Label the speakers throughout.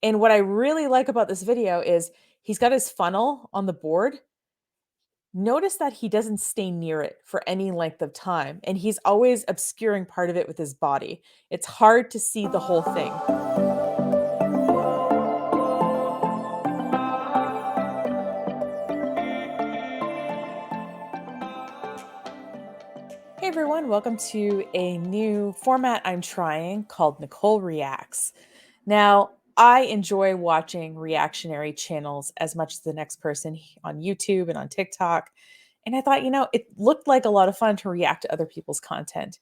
Speaker 1: And what I really like about this video is he's got his funnel on the board. Notice that he doesn't stay near it for any length of time, and he's always obscuring part of it with his body. It's hard to see the whole thing. Hey everyone, welcome to a new format I'm trying called Nicole Reacts. Now, I enjoy watching reactionary channels as much as the next person on YouTube and on TikTok. And I thought, it looked like a lot of fun to react to other people's content.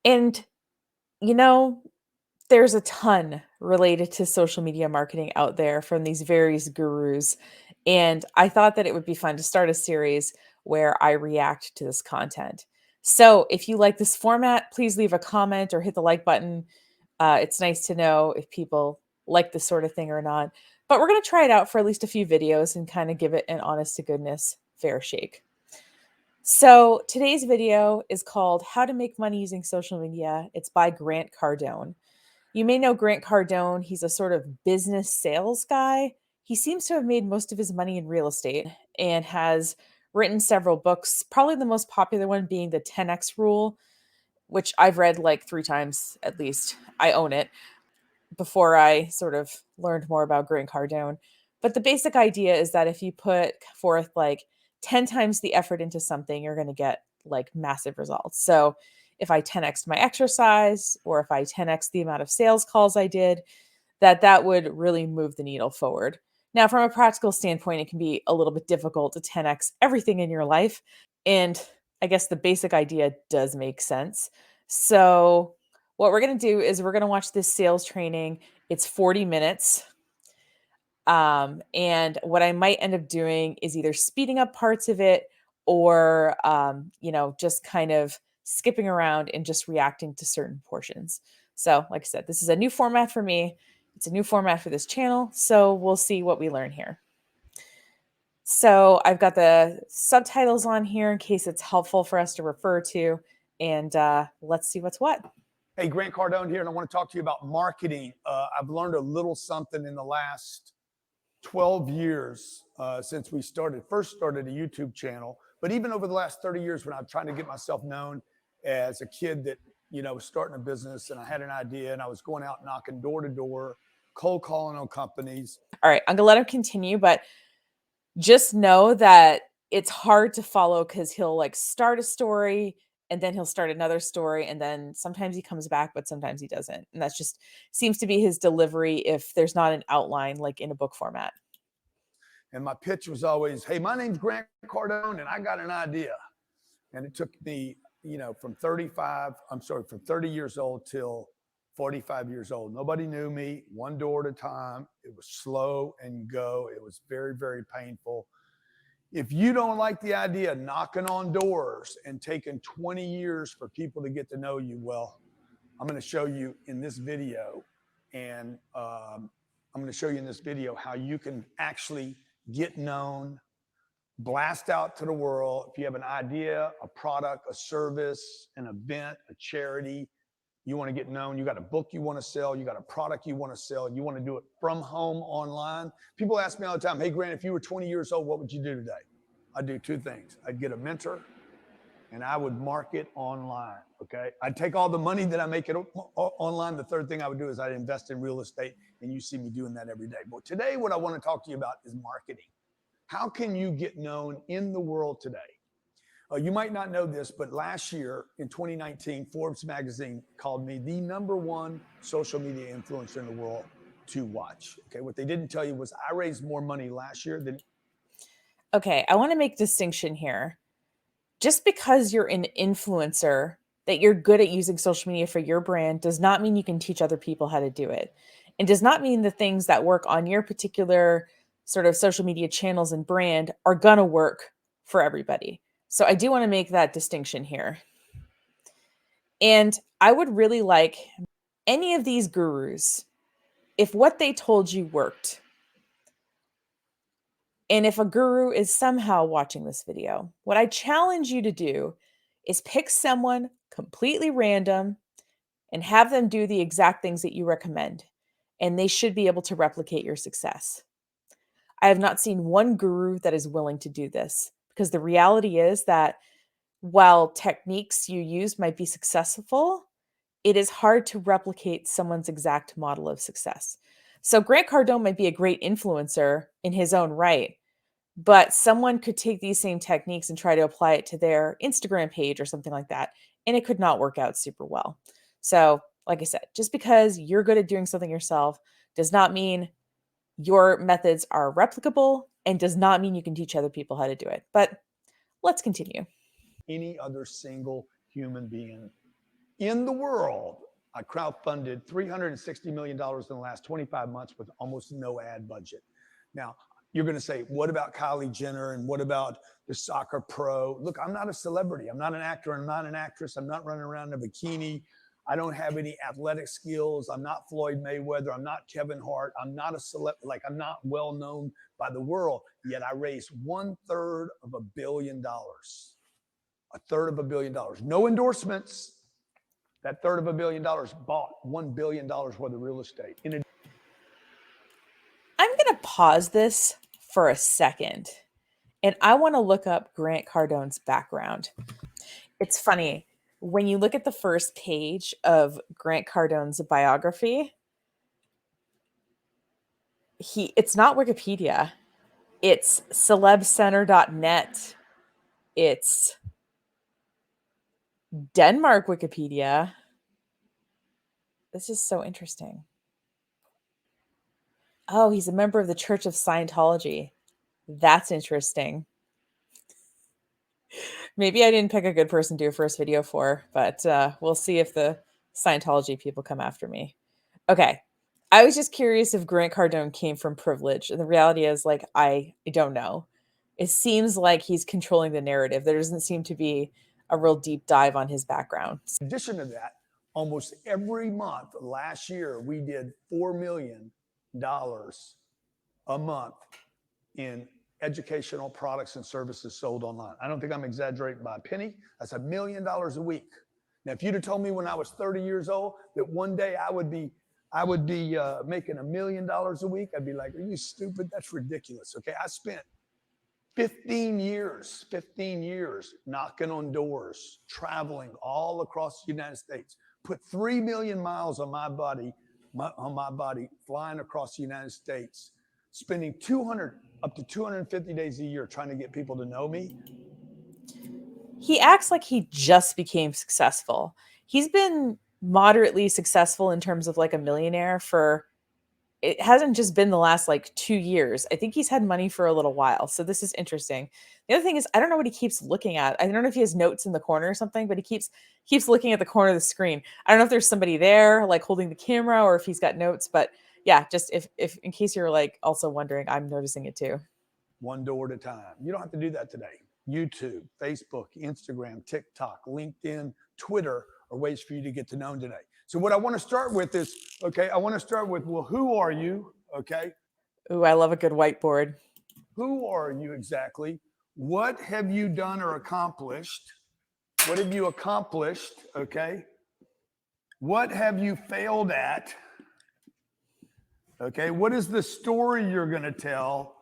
Speaker 1: And, you know, there's a ton related to social media marketing out there from these various gurus. And I thought that it would be fun to start a series where I react to this content. So if you like this format, please leave a comment or hit the like button. It's nice to know if people like this sort of thing or not. But we're going to try it out for at least a few videos and kind of give it an honest to goodness fair shake. So today's video is called How to Make Money Using Social Media. It's by Grant Cardone. You may know Grant Cardone. He's a sort of business sales guy. He seems to have made most of his money in real estate and has written several books, probably the most popular one being the 10X Rule, which I've read like 3 times at least. I own it before I sort of learned more about Grant Cardone. But the basic idea is that if you put forth like 10 times the effort into something, you're going to get like massive results. So if I 10x my exercise or if I 10x the amount of sales calls I did, that would really move the needle forward. Now, from a practical standpoint, it can be a little bit difficult to 10x everything in your life. And I guess the basic idea does make sense. So what we're going to do is we're going to watch this sales training. It's 40 minutes. And what I might end up doing is either speeding up parts of it or, just kind of skipping around and just reacting to certain portions. So, like I said, this is a new format for me. It's a new format for this channel. So we'll see what we learn here. So I've got the subtitles on here in case it's helpful for us to refer to. And let's see what's what.
Speaker 2: Hey, Grant Cardone here, and I want to talk to you about marketing. I've learned a little something in the last 12 years since we first started a YouTube channel, but even over the last 30 years when I'm trying to get myself known as a kid that, was starting a business and I had an idea and I was going out knocking door to door, cold calling on companies.
Speaker 1: All right, I'm gonna let him continue, but just know that it's hard to follow because he'll like start a story and then he'll start another story and then sometimes he comes back, but sometimes he doesn't. And that's just seems to be his delivery if there's not an outline like in a book format.
Speaker 2: And my pitch was always, hey, my name's Grant Cardone and I got an idea. And it took me, from 30 years old till 45 years old. Nobody knew me, one door at a time. It was slow and go. It was very, very painful. If you don't like the idea of knocking on doors and taking 20 years for people to get to know you, well, I'm going to show you in this video. And I'm going to show you in this video how you can actually get known, blast out to the world. If you have an idea, a product, a service, an event, a charity, you want to get known, you got a book you want to sell, you got a product you want to sell, you want to do it from home online. People ask me all the time, hey, Grant, if you were 20 years old, what would you do today? I'd do 2 things. I'd get a mentor and I would market online, okay? I'd take all the money that I make it online. The third thing I would do is I'd invest in real estate, and you see me doing that every day. But today, what I want to talk to you about is marketing. How can you get known in the world today? You might not know this, but last year in 2019, Forbes magazine called me the #1 social media influencer in the world to watch. Okay, what they didn't tell you was I raised more money last year than.
Speaker 1: Okay, I want to make a distinction here. Just because you're an influencer, that you're good at using social media for your brand does not mean you can teach other people how to do it. And does not mean the things that work on your particular sort of social media channels and brand are going to work for everybody. So I do want to make that distinction here. And I would really like any of these gurus, if what they told you worked, and if a guru is somehow watching this video, what I challenge you to do is pick someone completely random and have them do the exact things that you recommend. and they should be able to replicate your success. I have not seen one guru that is willing to do this, because the reality is that while techniques you use might be successful, it is hard to replicate someone's exact model of success. So Grant Cardone might be a great influencer in his own right, but someone could take these same techniques and try to apply it to their Instagram page or something like that, and it could not work out super well. So, like I said, just because you're good at doing something yourself does not mean your methods are replicable, and does not mean you can teach other people how to do it. But let's continue.
Speaker 2: Any other single human being in the world. I crowdfunded $360 million in the last 25 months with almost no ad budget. Now, you're going to say, what about Kylie Jenner and what about the soccer pro? Look, I'm not a celebrity. I'm not an actor. I'm not an actress. I'm not running around in a bikini. I don't have any athletic skills. I'm not Floyd Mayweather. I'm not Kevin Hart. I'm not a like I'm not well known by the world. Yet I raised $1/3 of $1 billion. $1/3 of $1 billion. No endorsements. That $1/3 of $1 billion bought $1 billion worth of real estate.
Speaker 1: I'm going to pause this for a second, and I want to look up Grant Cardone's background. It's funny. When you look at the first page of Grant Cardone's biography, it's not Wikipedia. It's celebcenter.net. It's Denmark Wikipedia. This is so interesting. Oh, he's a member of the Church of Scientology. That's interesting. Maybe I didn't pick a good person to do a first video for, but we'll see if the Scientology people come after me. Okay. I was just curious if Grant Cardone came from privilege. And the reality is, like, I don't know. It seems like he's controlling the narrative. There doesn't seem to be a real deep dive on his background.
Speaker 2: In addition to that, almost every month last year, we did $4 million a month in educational products and services sold online. I don't think I'm exaggerating by a penny. That's $1 million a week. Now, if you'd have told me when I was 30 years old that one day I would be making $1 million a week, I'd be like, are you stupid? That's ridiculous. Okay, I spent 15 years knocking on doors, traveling all across the United States, put 3 million miles on my body, flying across the United States, spending 200 up to 250 days a year trying to get people to know me.
Speaker 1: He acts like he just became successful. He's been moderately successful in terms of like a millionaire for, it hasn't just been the last like 2 years. I think he's had money for a little while. So this is interesting. The other thing is, I don't know what he keeps looking at. I don't know if he has notes in the corner or something, but he keeps looking at the corner of the screen. I don't know if there's somebody there like holding the camera or if he's got notes, but yeah, just if in case you're like also wondering, I'm noticing it too.
Speaker 2: One door at a time. You don't have to do that today. YouTube, Facebook, Instagram, TikTok, LinkedIn, Twitter are ways for you to get to know today. So what I want to start with is, okay, I want to start with, well, who are you? Okay.
Speaker 1: Ooh, I love a good whiteboard.
Speaker 2: Who are you exactly? What have you done or accomplished? What have you accomplished? Okay. What have you failed at? Okay. What is the story you're going to tell?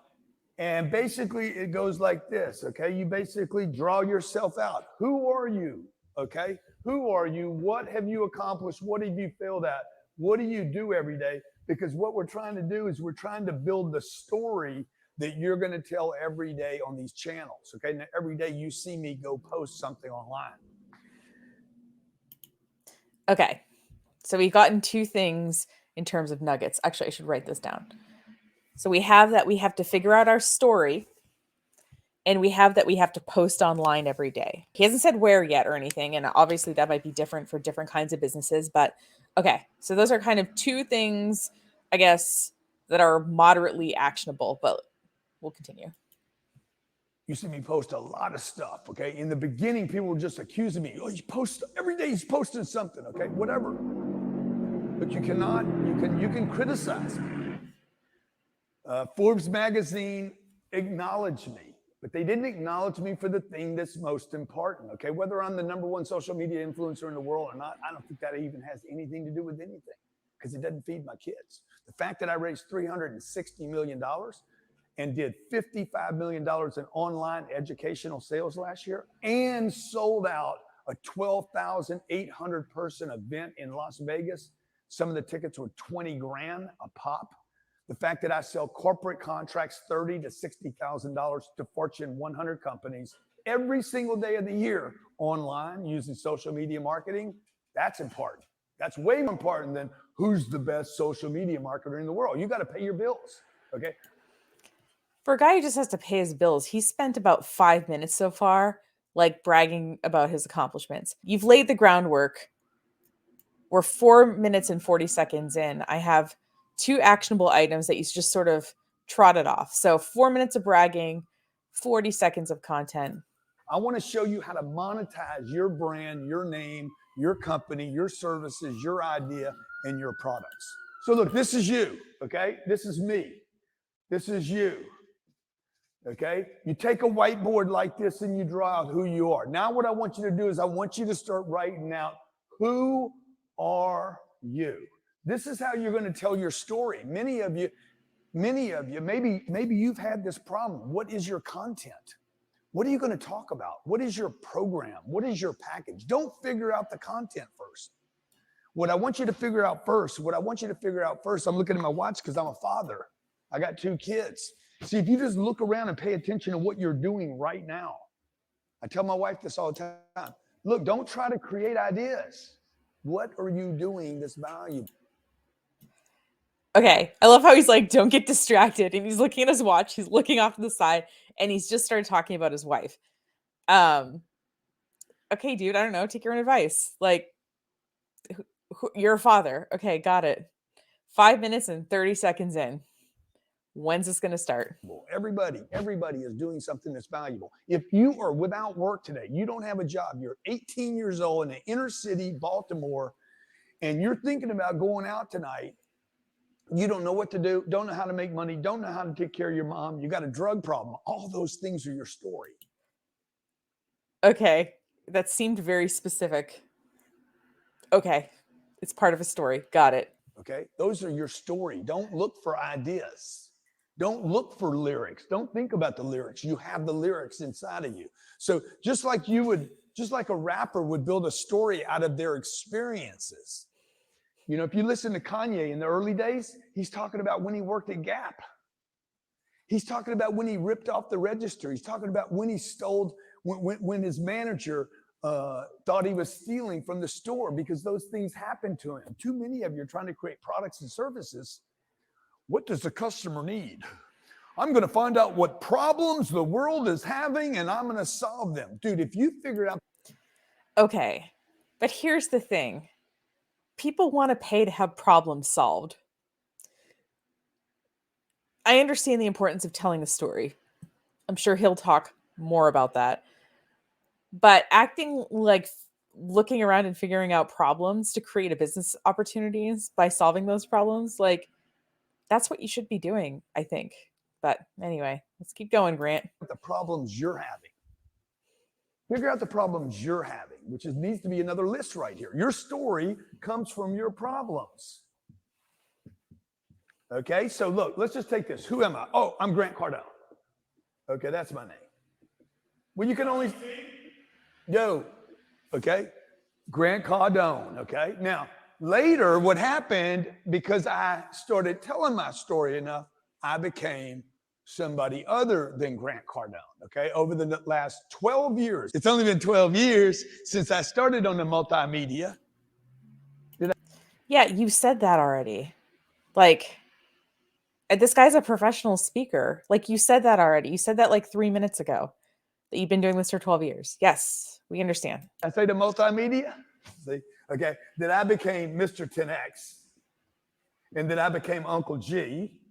Speaker 2: And basically it goes like this. Okay. You basically draw yourself out. Who are you? Okay. Who are you? What have you accomplished? What have you failed at? What do you do every day? Because what we're trying to do is we're trying to build the story that you're going to tell every day on these channels. Okay. Now, every day you see me go post something online.
Speaker 1: Okay. So we've gotten two things in terms of nuggets. Actually, I should write this down. So we have that we have to figure out our story, and we have that we have to post online every day. He hasn't said where yet or anything, and obviously that might be different for different kinds of businesses, but okay. So those are kind of two things, I guess, that are moderately actionable, but we'll continue.
Speaker 2: You see me post a lot of stuff, okay? In the beginning, people were just accusing me. Oh, you post every day, he's posting something, okay? Whatever. But you can criticize me. Forbes magazine acknowledged me, but they didn't acknowledge me for the thing that's most important, okay? Whether I'm the #1 social media influencer in the world or not, I don't think that even has anything to do with anything, because it doesn't feed my kids. The fact that I raised $360 million and did $55 million in online educational sales last year and sold out a 12,800 person event in Las Vegas. Some of the tickets were 20 grand a pop. The fact that I sell corporate contracts, $30,000 to $60,000 to Fortune 100 companies every single day of the year online using social media marketing, that's important. That's way more important than who's the best social media marketer in the world. You got to pay your bills, okay?
Speaker 1: For a guy who just has to pay his bills, he spent about 5 minutes so far, like bragging about his accomplishments. You've laid the groundwork. We're 4 minutes and 40 seconds in. I have 2 actionable items that you just sort of trotted off. So 4 minutes of bragging, 40 seconds of content.
Speaker 2: I want to show you how to monetize your brand, your name, your company, your services, your idea, and your products. So look, this is you, okay? This is me. This is you, okay? You take a whiteboard like this and you draw out who you are. Now what I want you to do is I want you to start writing out, who are you? This is how you're going to tell your story. Many of you, maybe you've had this problem. What is your content? What are you going to talk about? What is your program? What is your package? Don't figure out the content first. What I want you to figure out first, I'm looking at my watch because I'm a father. I got 2 kids. See, if you just look around and pay attention to what you're doing right now, I tell my wife this all the time. Look, don't try to create ideas. What are you doing that's valuable?
Speaker 1: Okay, I love how he's like, don't get distracted. And he's looking at his watch. He's looking off to the side and he's just started talking about his wife. Okay, dude, I don't know. Take your own advice. Like, you're a father. Okay, got it. 5 minutes and 30 seconds in. When's this going to start?
Speaker 2: Everybody is doing something that's valuable. If you are without work today, you don't have a job, you're 18 years old in the inner city, Baltimore, and you're thinking about going out tonight, you don't know what to do, don't know how to make money, don't know how to take care of your mom, you got a drug problem. All those things are your story.
Speaker 1: Okay, that seemed very specific. Okay, it's part of a story. Got it.
Speaker 2: Okay, those are your story. Don't look for ideas. Don't look for lyrics. Don't think about the lyrics. You have the lyrics inside of you. So just like a rapper would build a story out of their experiences. You know, if you listen to Kanye in the early days, he's talking about when he worked at Gap. He's talking about when he ripped off the register. He's talking about when he stole, when his manager thought he was stealing from the store, because those things happened to him. Too many of you are trying to create products and services. What does the customer need? I'm going to find out what problems the world is having and I'm going to solve them. Dude, if you figure out.
Speaker 1: Okay, but here's the thing. People want to pay to have problems solved. I understand the importance of telling the story. I'm sure he'll talk more about that. But acting like looking around and figuring out problems to create a business opportunities by solving those problems, like, that's what you should be doing, I think. But anyway, let's keep going, Grant.
Speaker 2: The problems you're having. Figure out the problems you're having, which needs to be another list right here. Your story comes from your problems. Okay, so look, let's just take this. Who am I? Oh, I'm Grant Cardone. Okay, that's my name. Well, you can only... Yo, okay? Grant Cardone, okay? Now, later, what happened, because I started telling my story enough, I became somebody other than Grant Cardone, okay? Over the last 12 years. It's only been 12 years since I started on the multimedia.
Speaker 1: Yeah, you said that already. Like, this guy's a professional speaker. Like, you said that already. You said that like 3 minutes ago, that you've been doing this for 12 years. Yes, we understand.
Speaker 2: I say the multimedia, see, okay? That I became Mr. 10X, and that I became Uncle G,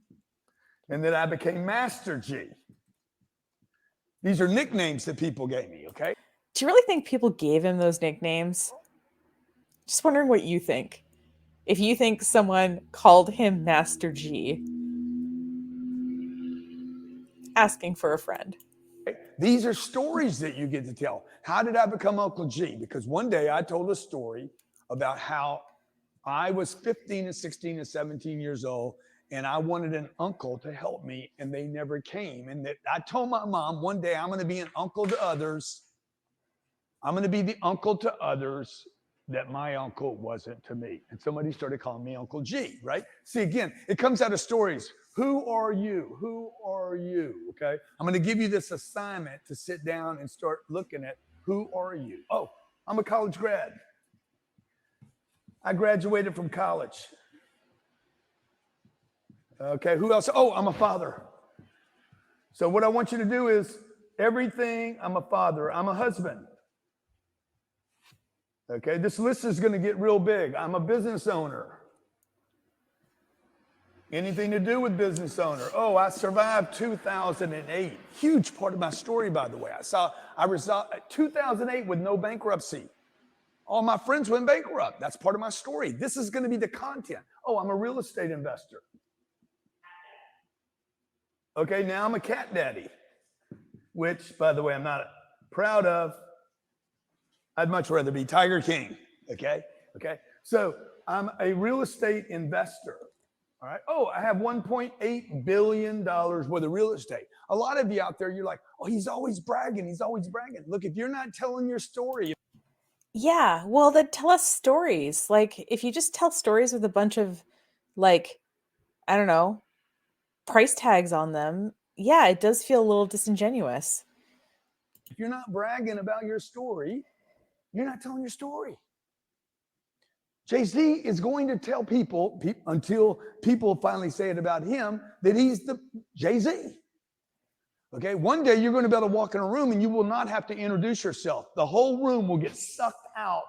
Speaker 2: and that I became Master G. These are nicknames that people gave me, okay?
Speaker 1: Do you really think people gave him those nicknames? Just wondering what you think. If you think someone called him Master G, asking for a friend.
Speaker 2: These are stories that you get to tell. How did I become Uncle G? Because one day I told a story about how I was 15 and 16 and 17 years old, and I wanted an uncle to help me, and they never came. And that I told my mom one day I'm going to be an uncle to others. I'm going to be the uncle to others that my uncle wasn't to me. And somebody started calling me Uncle G, right? See, again, it comes out of stories. Who are you? Who are you? Okay. I'm going to give you this assignment to sit down and start looking at who are you? Oh, I'm a college grad. I graduated from college. Okay. Who else? Oh, I'm a father. So what I want you to do is everything. I'm a father. I'm a husband. Okay, this list is going to get real big. I'm a business owner. Anything to do with business owner? Oh, I survived 2008. Huge part of my story, by the way. I resolved 2008 with no bankruptcy. All my friends went bankrupt. That's part of my story. This is going to be the content. Oh, I'm a real estate investor. Okay, now I'm a cat daddy, which, by the way, I'm not proud of. I'd much rather be Tiger King. Okay. So I'm a real estate investor. All right. Oh, I have $1.8 billion worth of real estate. A lot of you out there, you're like, oh, he's always bragging. He's always bragging. Look, if you're not telling your story.
Speaker 1: Yeah, well, then tell us stories. Like, if you just tell stories with a bunch of, like, I don't know, price tags on them, yeah, it does feel a little disingenuous.
Speaker 2: If you're not bragging about your story, you're not telling your story. Jay-Z is going to tell people until people finally say it about him that he's the Jay-Z. Okay, one day you're going to be able to walk in a room and you will not have to introduce yourself. The whole room will get sucked out.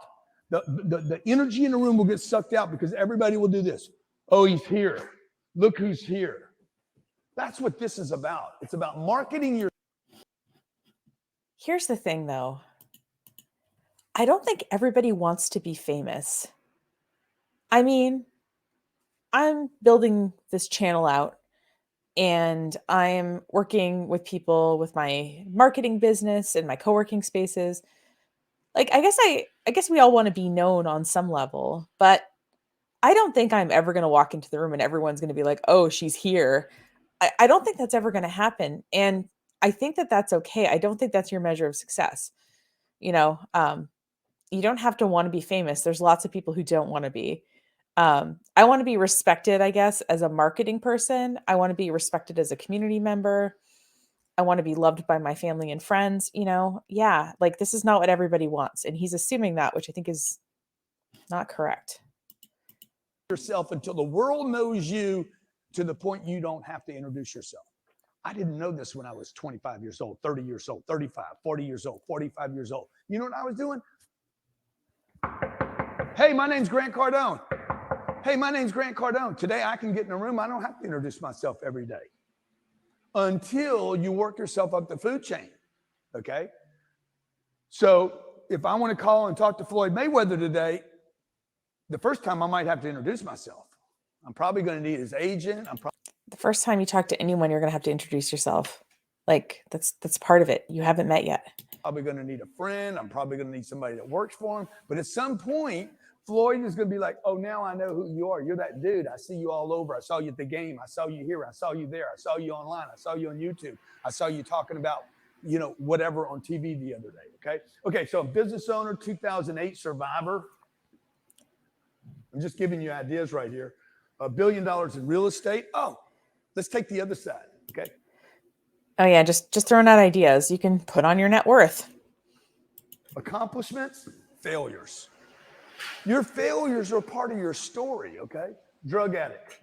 Speaker 2: The energy in the room will get sucked out because everybody will do this. Oh, he's here. Look who's here. That's what this is about. It's about marketing your.
Speaker 1: Here's the thing, though. I don't think everybody wants to be famous. I mean, I'm building this channel out and I'm working with people with my marketing business and my co-working spaces. Like, I guess we all want to be known on some level, but I don't think I'm ever going to walk into the room and everyone's going to be like, "Oh, she's here." I don't think that's ever going to happen, and I think that that's okay. I don't think that's your measure of success. You know, you don't have to want to be famous. There's lots of people who don't want to be. I want to be respected, I guess, as a marketing person. I want to be respected as a community member. I want to be loved by my family and friends. Yeah, like this is not what everybody wants, and he's assuming that, which I think is not correct.
Speaker 2: Yourself until the world knows you to the point you don't have to introduce yourself. I didn't know this when I was 25 years old, 30 years old, 35, 40 years old, 45 years old. You know what I was doing? Hey, my name's Grant Cardone. Hey, my name's Grant Cardone. Today I can get in a room. I don't have to introduce myself every day until you work yourself up the food chain. Okay? So if I want to call and talk to Floyd Mayweather today, the first time I might have to introduce myself. I'm probably going to need his agent.
Speaker 1: The first time you talk to anyone, you're going to have to introduce yourself. Like that's part of it. You haven't met yet.
Speaker 2: Probably going to need a friend. I'm probably going to need somebody that works for him. But at some point, Floyd is going to be like, oh, now I know who you are. You're that dude. I see you all over. I saw you at the game. I saw you here. I saw you there. I saw you online. I saw you on YouTube. I saw you talking about, whatever on TV the other day. Okay. So business owner, 2008 survivor. I'm just giving you ideas right here. $1 billion in real estate. Oh, let's take the other side. Okay.
Speaker 1: Oh yeah, just throwing out ideas. You can put on your net worth.
Speaker 2: Accomplishments, failures. Your failures are part of your story, okay? Drug addict.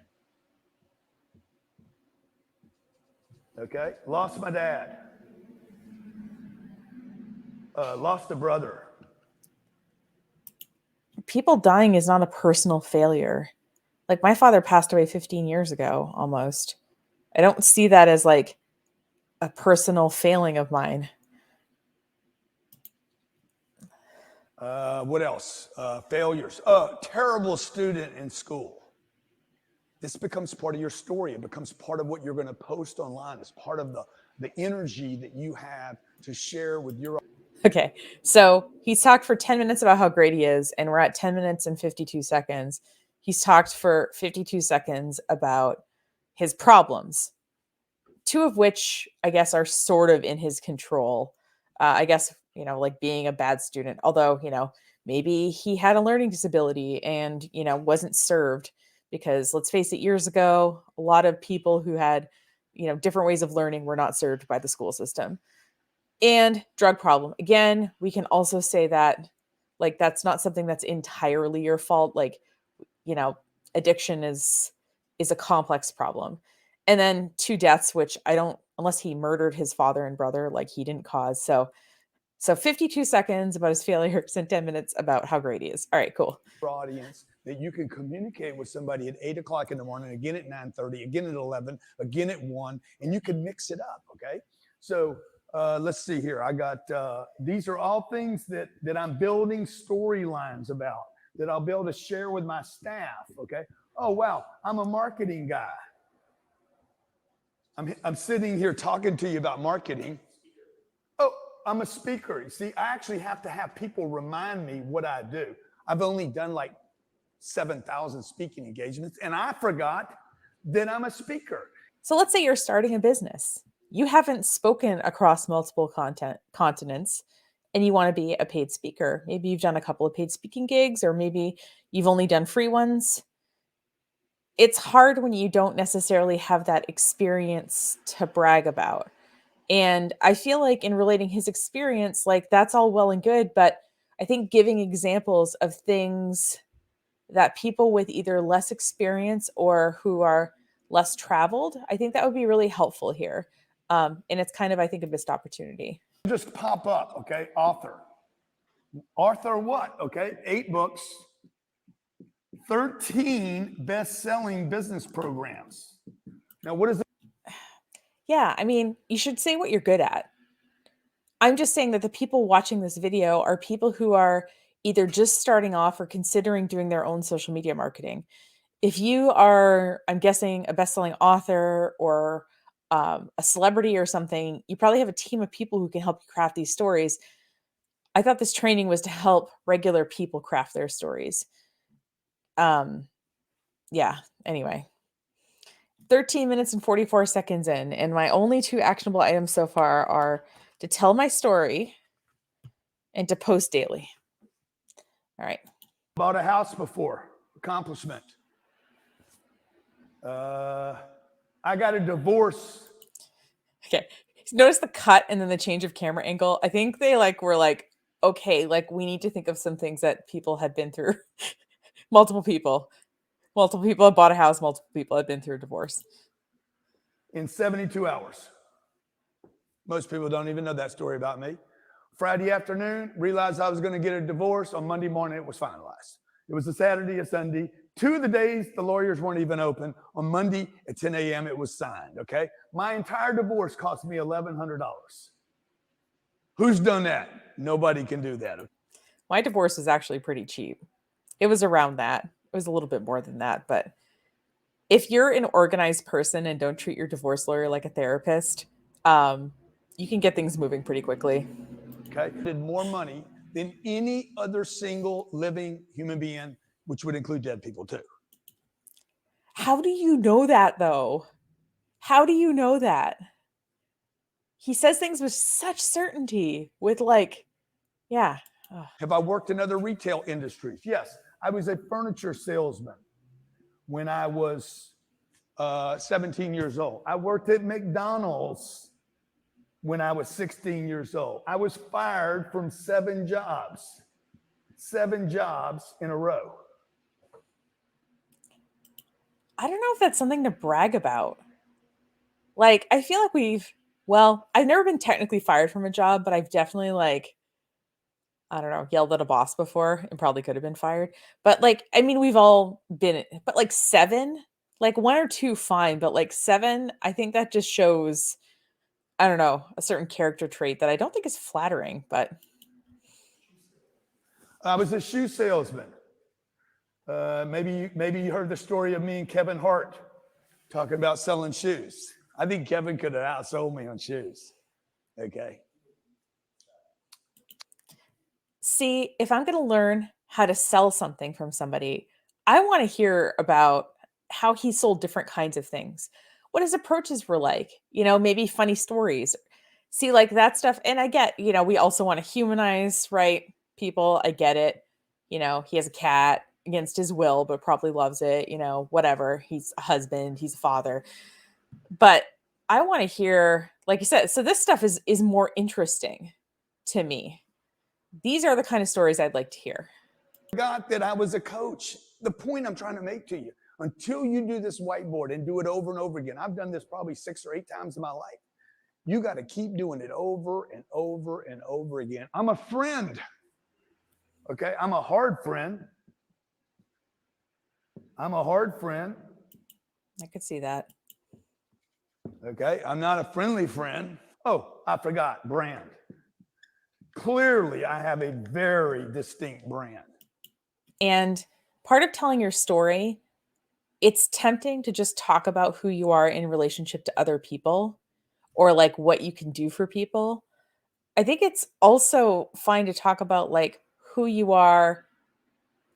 Speaker 2: Okay? Lost my dad. Lost a brother.
Speaker 1: People dying is not a personal failure. Like my father passed away 15 years ago almost. I don't see that as like a personal failing of mine.
Speaker 2: What else? Failures. Terrible student in school. This becomes part of your story. It becomes part of what you're going to post online. It's part of the energy that you have to share with your.
Speaker 1: Okay, so he's talked for 10 minutes about how great he is, and we're at 10 minutes and 52 seconds. he's talked for 52 seconds about his problems, two of which I guess are sort of in his control. I guess, like being a bad student, although, maybe he had a learning disability and, wasn't served because let's face it, years ago, a lot of people who had, different ways of learning were not served by the school system. And drug problem. Again, we can also say that like that's not something that's entirely your fault. Like, you know, addiction is a complex problem. And then two deaths, which I don't, unless he murdered his father and brother, like he didn't cause. So 52 seconds about his failures and 10 minutes about how great he is. All right, cool.
Speaker 2: Audience that you can communicate with somebody at 8 o'clock in the morning, again at 9:30, again at 11, again at 1, and you can mix it up. Okay. So let's see here. I got, these are all things that I'm building storylines about that I'll be able to share with my staff. Okay. Oh, wow. I'm a marketing guy. I'm sitting here talking to you about marketing. Oh, I'm a speaker. See, I actually have to have people remind me what I do. I've only done like 7,000 speaking engagements, and I forgot that I'm a speaker.
Speaker 1: So let's say you're starting a business. You haven't spoken across multiple continents and you want to be a paid speaker. Maybe you've done a couple of paid speaking gigs, or maybe you've only done free ones. It's hard when you don't necessarily have that experience to brag about. And I feel like in relating his experience, like that's all well and good, but I think giving examples of things that people with either less experience or who are less traveled, I think that would be really helpful here. And it's kind of, I think, a missed opportunity.
Speaker 2: Just pop up, okay? Author. Author what? Okay, 8 books, 13 best-selling business programs. Now, what is it?
Speaker 1: Yeah, I mean, you should say what you're good at. I'm just saying that the people watching this video are people who are either just starting off or considering doing their own social media marketing. If you are, I'm guessing, a best-selling author or a celebrity or something, you probably have a team of people who can help you craft these stories. I thought this training was to help regular people craft their stories. Yeah, anyway. 13 minutes and 44 seconds in, and my only 2 actionable items so far are to tell my story and to post daily. All right.
Speaker 2: Bought a house before. Accomplishment. I got a divorce.
Speaker 1: Okay. Notice the cut and then the change of camera angle. I think they were like, okay, like we need to think of some things that people had been through. Multiple people had bought a house. Multiple people had been through a divorce.
Speaker 2: In 72 hours. Most people don't even know that story about me. Friday afternoon, realized I was going to get a divorce. On Monday morning, it was finalized. It was a Saturday, a Sunday. 2 of the days, the lawyers weren't even open. On Monday at 10 a.m., it was signed, okay? My entire divorce cost me $1,100. Who's done that? Nobody can do that.
Speaker 1: My divorce was actually pretty cheap. It was around that. It was a little bit more than that, but if you're an organized person and don't treat your divorce lawyer like a therapist, you can get things moving pretty quickly.
Speaker 2: Okay, did more money than any other single living human being, which would include dead people too.
Speaker 1: How do you know that though? How do you know that? He says things with such certainty, with yeah. Ugh.
Speaker 2: Have I worked in other retail industries? Yes. I was a furniture salesman when I was 17 years old. I worked at McDonald's when I was 16 years old. I was fired from 7 jobs in a row.
Speaker 1: I don't know if that's something to brag about. Like, I feel like I've never been technically fired from a job, but I've definitely I don't know, yelled at a boss before and probably could have been fired. But I mean, we've all been, but 7, 1 or 2, fine. But 7, I think that just shows, I don't know, a certain character trait that I don't think is flattering, but.
Speaker 2: I was a shoe salesman. Maybe you heard the story of me and Kevin Hart talking about selling shoes. I think Kevin could have outsold me on shoes. Okay.
Speaker 1: See, if I'm going to learn how to sell something from somebody, I want to hear about how he sold different kinds of things, what his approaches were like, maybe funny stories. See, like that stuff. And I get, we also want to humanize, right? People, I get it. He has a cat against his will, but probably loves it, whatever. He's a husband, he's a father. But I want to hear, like you said, so this stuff is more interesting to me. These are the kind of stories I'd like to hear.
Speaker 2: Forgot that I was a coach. The point I'm trying to make to you, until you do this whiteboard and do it over and over again, I've done this probably 6 or 8 times in my life. You got to keep doing it over and over and over again. I'm a friend. Okay. I'm a hard friend. I'm a hard friend.
Speaker 1: I could see that.
Speaker 2: Okay. I'm not a friendly friend. Oh, I forgot brand. Clearly, I have a very distinct brand.
Speaker 1: And part of telling your story, it's tempting to just talk about who you are in relationship to other people or like what you can do for people. I think it's also fine to talk about like who you are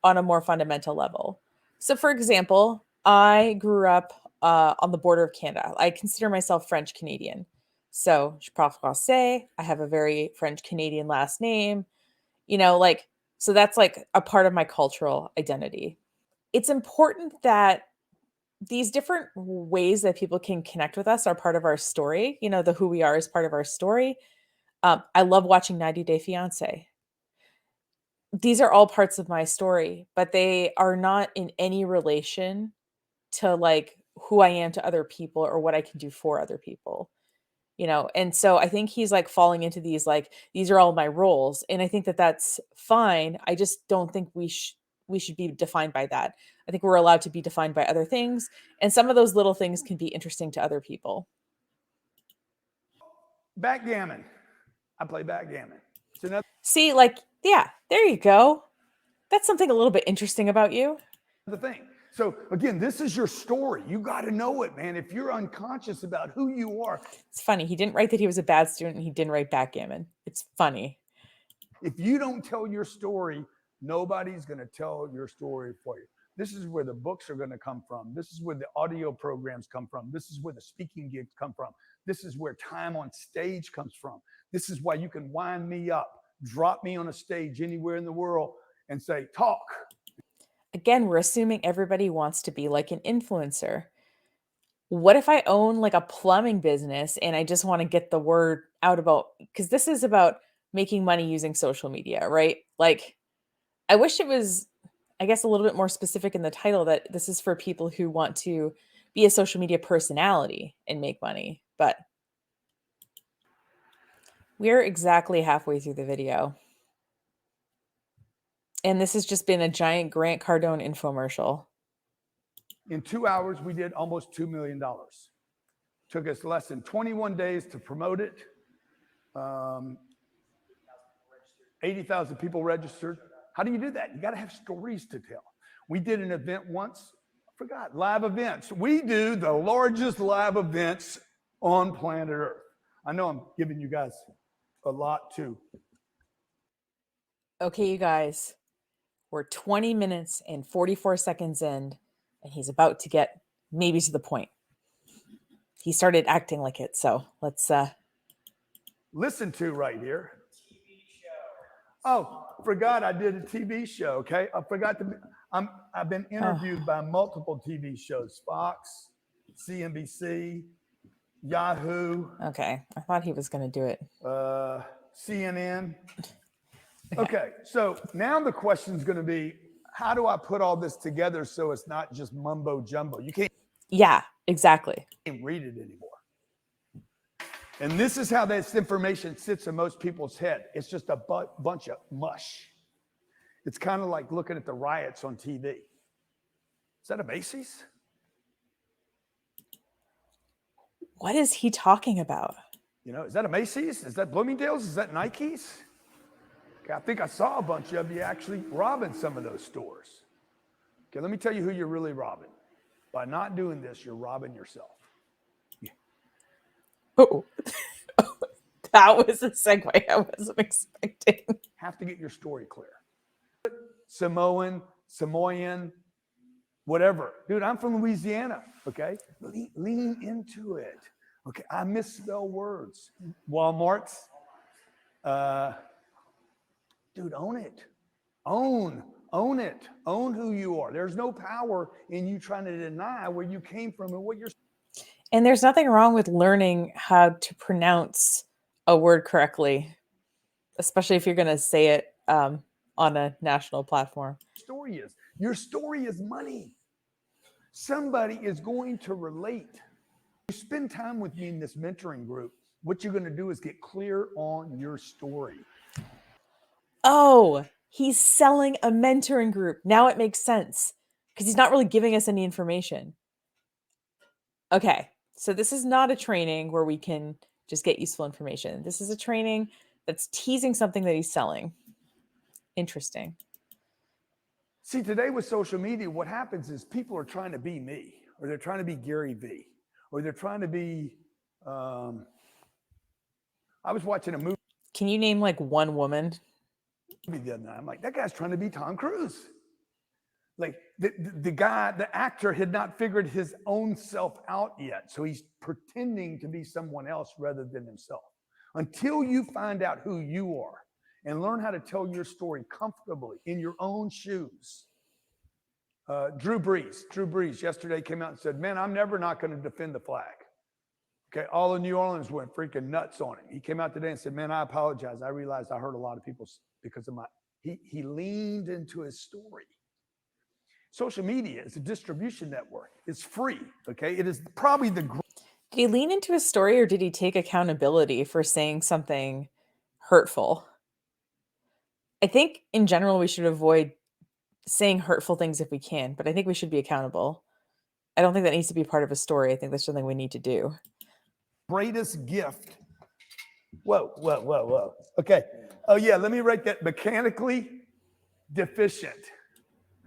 Speaker 1: on a more fundamental level. So, for example, I grew up on the border of Canada. I consider myself French Canadian. So, je parle français. I have a very French Canadian last name, like, so that's like a part of my cultural identity. It's important that these different ways that people can connect with us are part of our story. The who we are is part of our story. I love watching 90 Day Fiance. These are all parts of my story, but they are not in any relation to like who I am to other people or what I can do for other people. And so I think he's like falling into these like these are all my roles, and I think that that's fine. I just don't think we should be defined by that. I think we're allowed to be defined by other things, and some of those little things can be interesting to other people.
Speaker 2: Backgammon. I play backgammon. It's another
Speaker 1: See, like, yeah, there you go. That's something a little bit interesting about you.
Speaker 2: thing. So again, this is your story. You got to know it, man. If you're unconscious about who you are,
Speaker 1: It's funny. He didn't write that he was a bad student, and he didn't write backgammon. It's funny.
Speaker 2: if you don't tell your story, nobody's going to tell your story for you. This is where the books are going to come from. This is where the audio programs come from. This is where the speaking gigs come from. This is where time on stage comes from. This is why you can wind me up, drop me on a stage anywhere in the world and say, talk.
Speaker 1: Again, we're assuming everybody wants to be like an influencer. What if I own like a plumbing business and I just want to get the word out about, because this is about making money using social media, right? Like, I wish it was, I guess, a little bit more specific in the title that this is for people who want to be a social media personality and make money. But we're exactly halfway through the video. And this has just been a giant Grant Cardone infomercial.
Speaker 2: In 2 hours, we did almost $2 million. Took us less than 21 days to promote it. 80,000 people registered. How do you do that? You got to have stories to tell. We did an event once. I forgot, live events. We do the largest live events on planet Earth. I know I'm giving you guys a lot too.
Speaker 1: Okay, you guys, we're 20 minutes and 44 seconds in, and he's about to get maybe to the point. He started acting like it, so let's
Speaker 2: listen to right here. Oh, forgot I did a TV show. Okay, I forgot to. I've been interviewed by multiple TV shows: Fox, CNBC, Yahoo.
Speaker 1: Okay, I thought he was going to do it.
Speaker 2: CNN. Okay, so now the question is going to be, how do I put all this together so it's not just mumbo jumbo? You can't.
Speaker 1: Yeah, exactly.
Speaker 2: Read it anymore. And this is how this information sits in most people's head. It's just a bunch of mush. It's kind of like looking at the riots on TV. Is that a Macy's?
Speaker 1: What is he talking about?
Speaker 2: Is that a Macy's? Is that Bloomingdale's? Is that Nike's? Okay, I think I saw a bunch of you actually robbing some of those stores. Okay, let me tell you who you're really robbing. By not doing this, you're robbing yourself.
Speaker 1: Oh, that was a segue I wasn't expecting.
Speaker 2: Have to get your story clear. Samoan, whatever. Dude, I'm from Louisiana, okay? Lean into it. Okay, I misspell words. Walmart's, uh, dude, own it. Own it. Own who you are. There's no power in you trying to deny where you came from and what you're.
Speaker 1: And there's nothing wrong with learning how to pronounce a word correctly, especially if you're going to say it on a national platform.
Speaker 2: Story is. Your story is money. Somebody is going to relate. You spend time with me in this mentoring group. What you're going to do is get clear on your story.
Speaker 1: Oh, he's selling a mentoring group. Now it makes sense because he's not really giving us any information. Okay, so this is not a training where we can just get useful information. This is a training that's teasing something that he's selling. Interesting.
Speaker 2: See, today with social media, what happens is people are trying to be me, or they're trying to be Gary Vee, or they're trying to be. I was watching a movie.
Speaker 1: Can you name like one woman?
Speaker 2: The other night, I'm like, that guy's trying to be Tom Cruise. Like the guy, the actor had not figured his own self out yet. So he's pretending to be someone else rather than himself. Until you find out who you are and learn how to tell your story comfortably in your own shoes. Drew Brees yesterday came out and said, man, I'm never not going to defend the flag. Okay, all of New Orleans went freaking nuts on him. He came out today and said, man, I apologize. I realized I hurt a lot of people because of my, he leaned into his story. Social media is a distribution network. It's free, okay? It is probably the...
Speaker 1: Did he lean into his story or did he take accountability for saying something hurtful? I think in general we should avoid saying hurtful things if we can, but I think we should be accountable. I don't think that needs to be part of a story. I think that's something we need to do.
Speaker 2: Greatest gift. Whoa. Okay. Oh, yeah, let me write that. Mechanically deficient.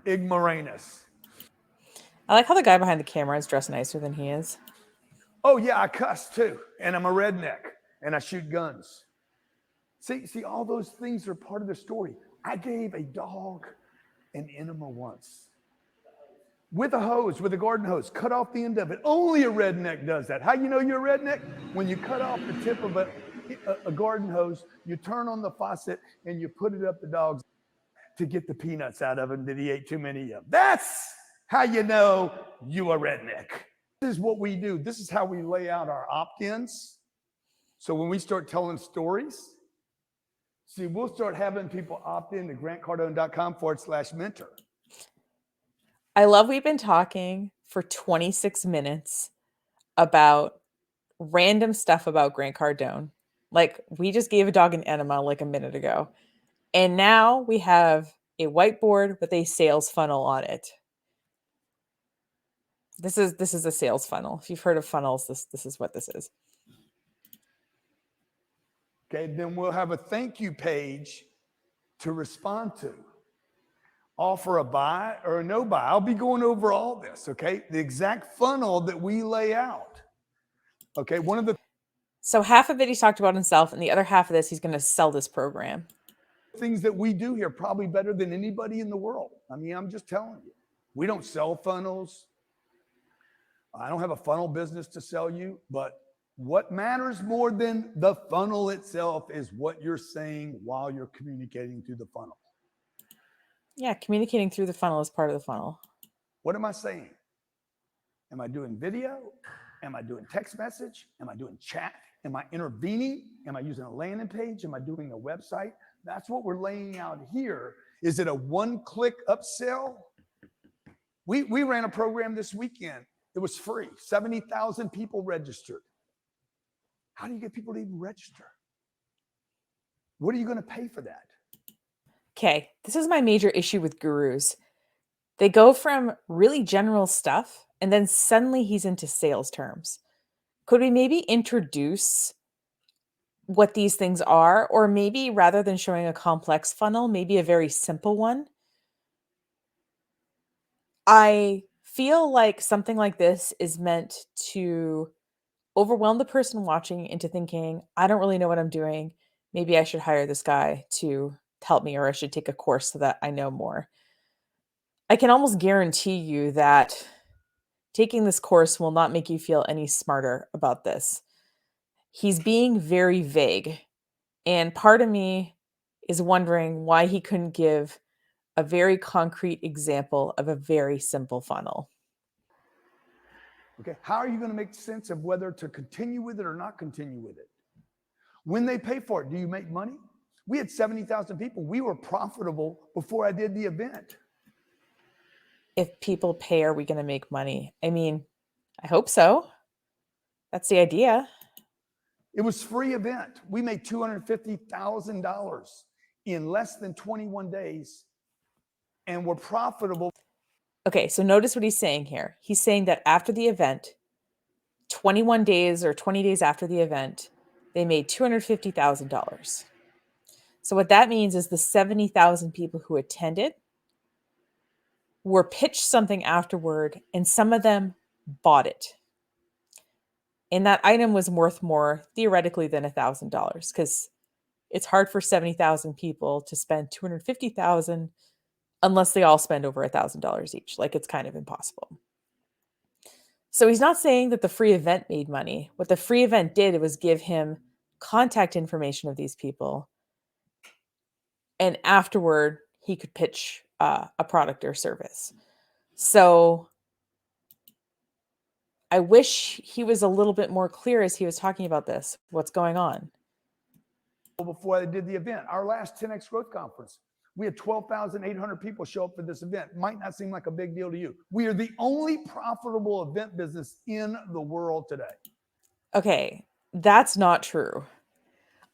Speaker 2: Ignoramus.
Speaker 1: I like how the guy behind the camera is dressed nicer than he is.
Speaker 2: Oh, yeah, I cuss too. And I'm a redneck. And I shoot guns. See, all those things are part of the story. I gave a dog an enema once. With a hose, with a garden hose, cut off the end of it. Only a redneck does that. How you know you're a redneck? When you cut off the tip of a garden hose, you turn on the faucet and you put it up the dog's to get the peanuts out of him that he ate too many of. That's how you know you a redneck. This is what we do. This is how we lay out our opt-ins. So when we start telling stories, see, we'll start having people opt in to grantcardone.com/mentor.
Speaker 1: I love we've been talking for 26 minutes about random stuff about Grant Cardone. Like we just gave a dog an enema like a minute ago. And now we have a whiteboard with a sales funnel on it. This is a sales funnel. If you've heard of funnels, this is what this is.
Speaker 2: Okay, then we'll have a thank you page to respond to. Offer a buy or a no buy. I'll be going over all this, okay? The exact funnel that we lay out. Okay, one of the
Speaker 1: So half of it he's talked about himself, and the other half of this he's going to sell this program.
Speaker 2: things that we do here probably better than anybody in the world. I mean, I'm just telling you. We don't sell funnels. I don't have a funnel business to sell you, but what matters more than the funnel itself is what you're saying while you're communicating through the funnel.
Speaker 1: Yeah, communicating through the funnel is part of the funnel.
Speaker 2: What am I saying? Am I doing video? Am I doing text message? Am I doing chat? Am I intervening? Am I using a landing page? Am I doing a website? That's what we're laying out here. Is it a one-click upsell? We ran a program this weekend. It was free. 70,000 people registered. How do you get people to even register? What are you going to pay for that?
Speaker 1: Okay, this is my major issue with gurus. They go from really general stuff, and then suddenly he's into sales terms. Could we maybe introduce what these things are? Or maybe rather than showing a complex funnel, maybe a very simple one? I feel like something like this is meant to overwhelm the person watching into thinking, I don't really know what I'm doing. Maybe I should hire this guy to help me, or I should take a course so that I know more. I can almost guarantee you that taking this course will not make you feel any smarter about this. He's being very vague. And part of me is wondering why he couldn't give a very concrete example of a very simple funnel.
Speaker 2: Okay, how are you going to make sense of whether to continue with it or not continue with it? When they pay for it, do you make money? We had 70,000 people. We were profitable before I did the event.
Speaker 1: If people pay, are we going to make money? I mean, I hope so. That's the idea.
Speaker 2: It was free event. We made $250,000 in less than 21 days and were profitable.
Speaker 1: Okay, so notice what he's saying here. He's saying that after the event, 21 days or 20 days after the event, they made $250,000. So what that means is the 70,000 people who attended were pitched something afterward, and some of them bought it. And that item was worth more theoretically than $1,000 because it's hard for 70,000 people to spend 250,000 unless they all spend over $1,000 each. Like, it's kind of impossible. So he's not saying that the free event made money. What the free event did was give him contact information of these people. And afterward, he could pitch a product or service. So I wish he was a little bit more clear as he was talking about this. What's going on?
Speaker 2: Before I did the event, our last 10X Growth Conference, we had 12,800 people show up for this event. Might not seem like a big deal to you. We are the only profitable event business in the world today.
Speaker 1: Okay, that's not true.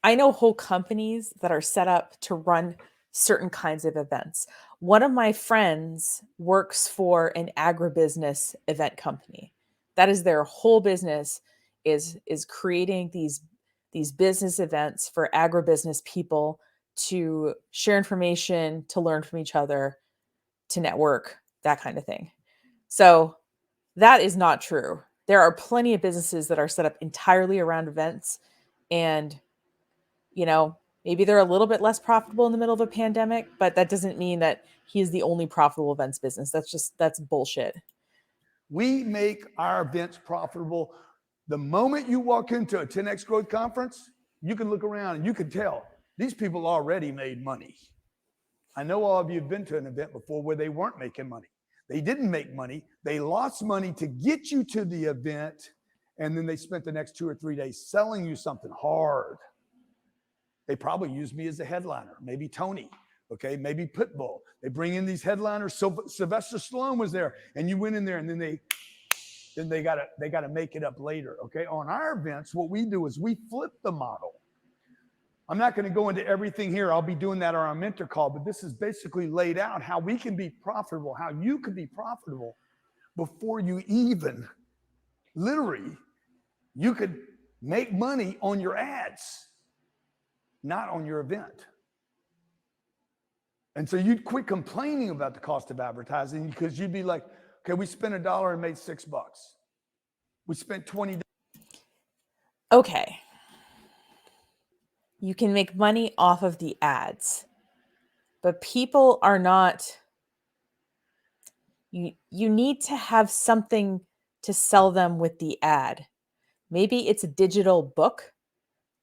Speaker 1: I know whole companies that are set up to run certain kinds of events. One of my friends works for an agribusiness event company. That is their whole business, is creating these business events for agribusiness people to share information, to learn from each other, to network, that kind of thing. So that is not true. There are plenty of businesses that are set up entirely around events, and maybe they're a little bit less profitable in the middle of a pandemic, but that doesn't mean that he's the only profitable events business. That's bullshit.
Speaker 2: We make our events profitable. The moment you walk into a 10X Growth Conference, you can look around and you can tell these people already made money. I know all of you have been to an event before where they weren't making money. They didn't make money. They lost money to get you to the event, and then they spent the next 2 or 3 days selling you something hard. They probably used me as a headliner, maybe Tony, okay, maybe Pitbull. They bring in these headliners. Sylvester Stallone was there, and you went in there, and then they gotta make it up later, okay? On our events, what we do is we flip the model. I'm not going to go into everything here. I'll be doing that on our mentor call, but this is basically laid out how we can be profitable, how you can be profitable before you even, literally, you could make money on your ads, not on your event. And so you'd quit complaining about the cost of advertising because you'd be like, okay, we spent $1 and made $6. We spent $20.
Speaker 1: Okay. You can make money off of the ads, but people are not. You need to have something to sell them with the ad. Maybe it's a digital book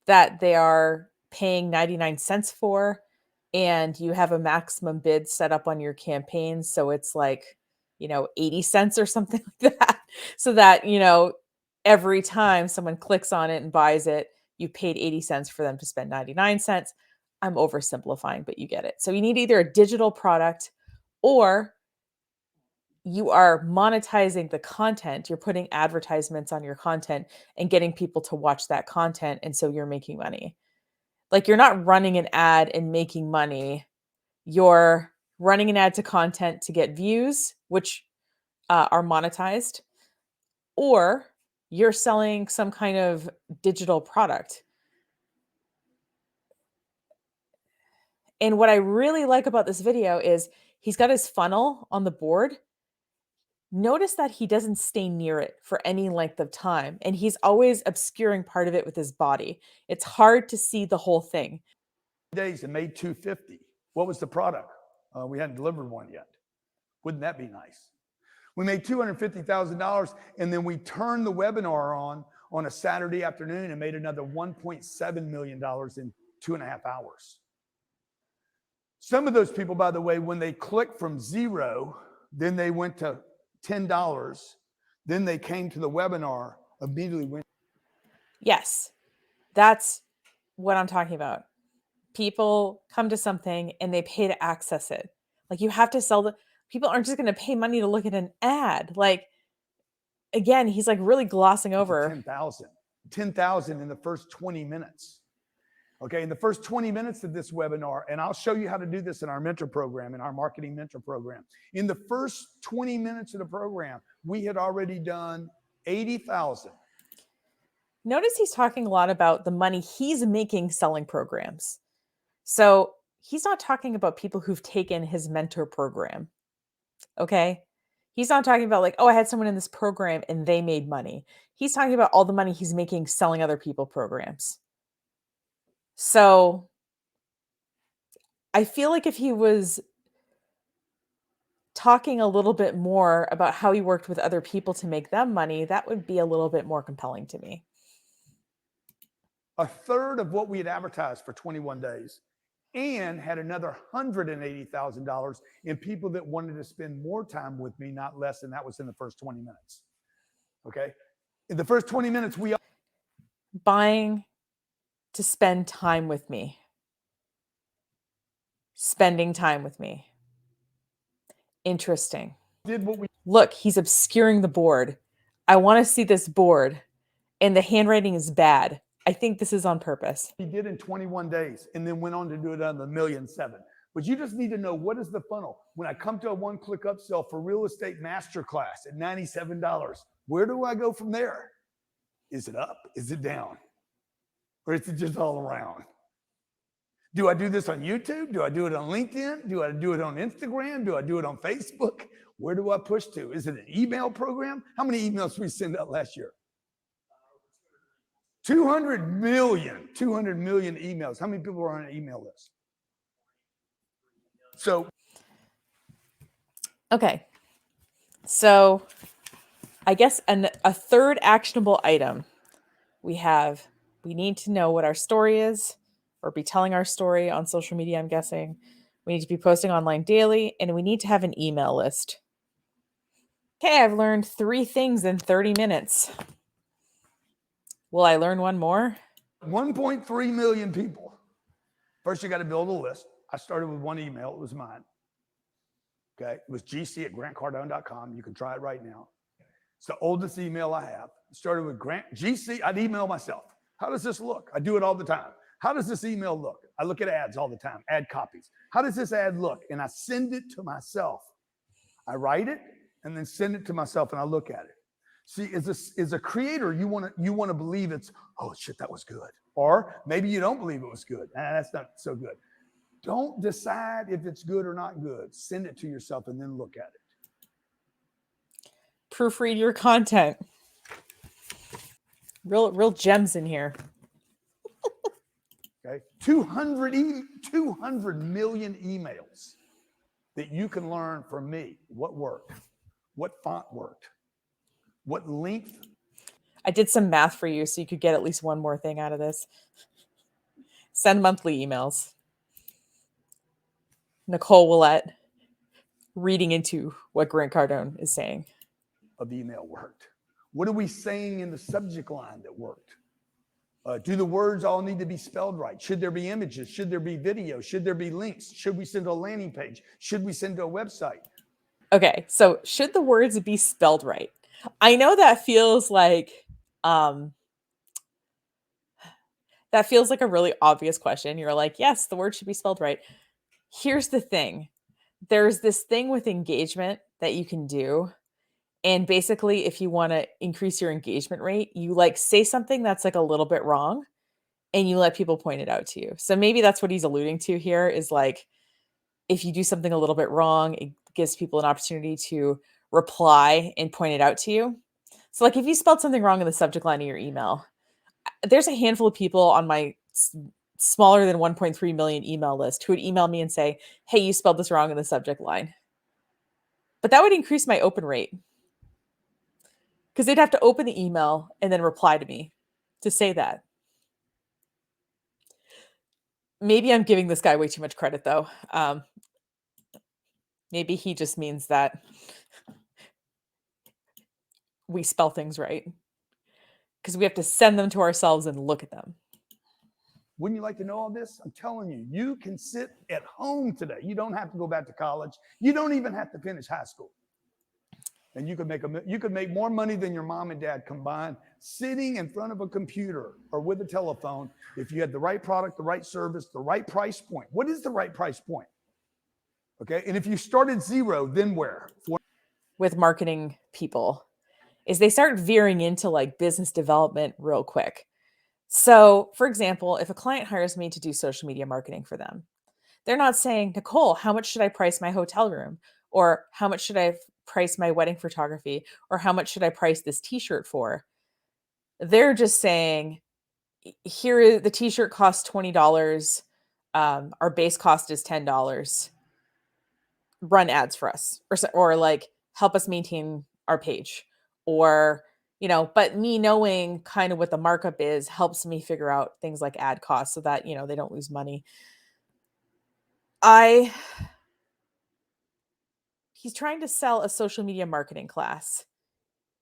Speaker 1: that they are paying 99 cents for, and you have a maximum bid set up on your campaign. So it's like, 80 cents or something like that. So that, every time someone clicks on it and buys it, you paid 80 cents for them to spend 99 cents. I'm oversimplifying, but you get it. So you need either a digital product, or you are monetizing the content. You're putting advertisements on your content and getting people to watch that content. And so you're making money. Like, you're not running an ad and making money. You're running an ad to content to get views, which are monetized, or you're selling some kind of digital product. And what I really like about this video is he's got his funnel on the board. Notice that he doesn't stay near it for any length of time, and he's always obscuring part of it with his body. It's hard to see the whole thing.
Speaker 2: Days and made $250. What was the product? We hadn't delivered one yet. Wouldn't that be nice? We made $250,000, and then we turned the webinar on a Saturday afternoon and made another $1.7 million in 2.5 hours. Some of those people, by the way, when they clicked from zero, then they went to $10, then they came to the webinar, immediately went.
Speaker 1: Yes, that's what I'm talking about. People come to something and they pay to access it. Like, you have to sell the people aren't just going to pay money to look at an ad. Like, again, he's like really glossing over
Speaker 2: 10,000 in the first 20 minutes. Okay, in the first 20 minutes of this webinar, and I'll show you how to do this in our mentor program, in our marketing mentor program. In the first 20 minutes of the program, we had already done 80,000.
Speaker 1: Notice he's talking a lot about the money he's making selling programs. So he's not talking about people who've taken his mentor program. Okay. He's not talking about like, oh, I had someone in this program and they made money. He's talking about all the money he's making selling other people programs. So I feel like if he was talking a little bit more about how he worked with other people to make them money, that would be a little bit more compelling to me.
Speaker 2: A third of what we had advertised for 21 days, and had another $180,000 in people that wanted to spend more time with me, not less, and that was in the first 20 minutes. Okay? In the first 20 minutes, we
Speaker 1: buying to spend time with me. Spending time with me. Interesting.
Speaker 2: did what we
Speaker 1: Look, he's obscuring the board. I want to see this board, and the handwriting is bad. I think this is on purpose.
Speaker 2: He did in 21 days and then went on to do it on the $1.7 million. But you just need to know, what is the funnel? When I come to a one-click upsell for real estate masterclass at $97, where do I go from there? Is it up? Is it down? Or is it just all around? Do I do this on YouTube? Do I do it on LinkedIn? Do I do it on Instagram? Do I do it on Facebook? Where do I push to? Is it an email program? How many emails did we send out last year? 200 million emails. How many people are on an email list? So,
Speaker 1: okay. So I guess a third actionable item we need to know what our story is, or be telling our story on social media, I'm guessing. We need to be posting online daily, and we need to have an email list. Okay, I've learned 3 things in 30 minutes. Will I learn one more?
Speaker 2: 1.3 million people. First, you got to build a list. I started with one email. It was mine. Okay. It was gc@grantcardone.com. You can try it right now. It's the oldest email I have. It started with Grant GC. I'd email myself. How does this look? I do it all the time. How does this email look? I look at ads all the time, ad copies. How does this ad look? And I send it to myself. I write it and then send it to myself, and I look at it. See, as a creator, you want to believe it's, oh shit, that was good. Or maybe you don't believe it was good. That's not so good. Don't decide if it's good or not good. Send it to yourself and then look at it.
Speaker 1: Proofread your content. Real gems in here.
Speaker 2: Okay, 200 million emails that you can learn from me. What worked? What font worked? What length?
Speaker 1: I did some math for you so you could get at least one more thing out of this. Send monthly emails. Nicole Willette reading into what Grant Cardone is saying.
Speaker 2: Of email worked. What are we saying in the subject line that worked? Do the words all need to be spelled right? Should there be images? Should there be video? Should there be links? Should we send to a landing page? Should we send to a website?
Speaker 1: Okay, so should the words be spelled right? I know that feels like a really obvious question. You're like, yes, the word should be spelled right. Here's the thing. There's this thing with engagement that you can do. And basically, if you want to increase your engagement rate, you like say something that's like a little bit wrong and you let people point it out to you. So maybe that's what he's alluding to here is like, if you do something a little bit wrong, it gives people an opportunity to reply and point it out to you. So like if you spelled something wrong in the subject line of your email, there's a handful of people on my smaller than 1.3 million email list who would email me and say, hey, you spelled this wrong in the subject line. But that would increase my open rate because they'd have to open the email and then reply to me to say that. Maybe I'm giving this guy way too much credit, though. Maybe he just means that we spell things right because we have to send them to ourselves and look at them.
Speaker 2: Wouldn't you like to know all this? I'm telling you, you can sit at home today. You don't have to go back to college. You don't even have to finish high school. And you could make more money than your mom and dad combined sitting in front of a computer or with a telephone if you had the right product, the right service, the right price point. What is the right price point? Okay. And if you start at zero, then where?
Speaker 1: With marketing people is they start veering into like business development real quick. So, for example, if a client hires me to do social media marketing for them, they're not saying, Nicole, how much should I price my hotel room? Or how much should I price my wedding photography? Or how much should I price this t-shirt for? They're just saying, here, the t-shirt costs $20. Our base cost is $10. Run ads for us, or like help us maintain our page, or but me knowing kind of what the markup is helps me figure out things like ad costs so that they don't lose money. He's trying to sell a social media marketing class,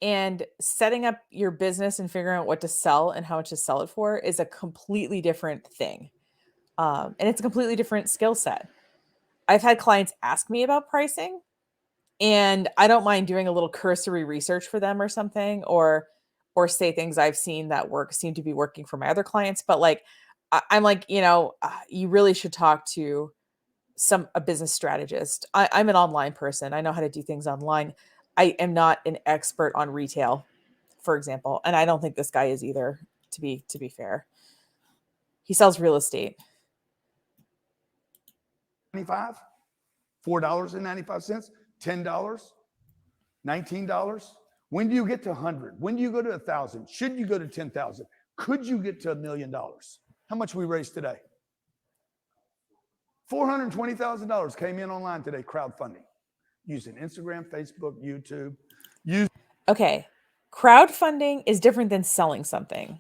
Speaker 1: and setting up your business and figuring out what to sell and how much to sell it for is a completely different thing. And it's a completely different skill set. I've had clients ask me about pricing, and I don't mind doing a little cursory research for them or something, or say things I've seen that seem to be working for my other clients. But like, I'm like, you really should talk to a business strategist. I'm an online person. I know how to do things online. I am not an expert on retail, for example, and I don't think this guy is either. To be fair, he sells real estate.
Speaker 2: 95, $4.95, $10, $19. When do you get to 100? When do you go to 1,000? Should you go to 10,000? Could you get to $1 million? How much we raised today? $420,000 came in online today, crowdfunding, using Instagram, Facebook, YouTube.
Speaker 1: Okay, crowdfunding is different than selling something.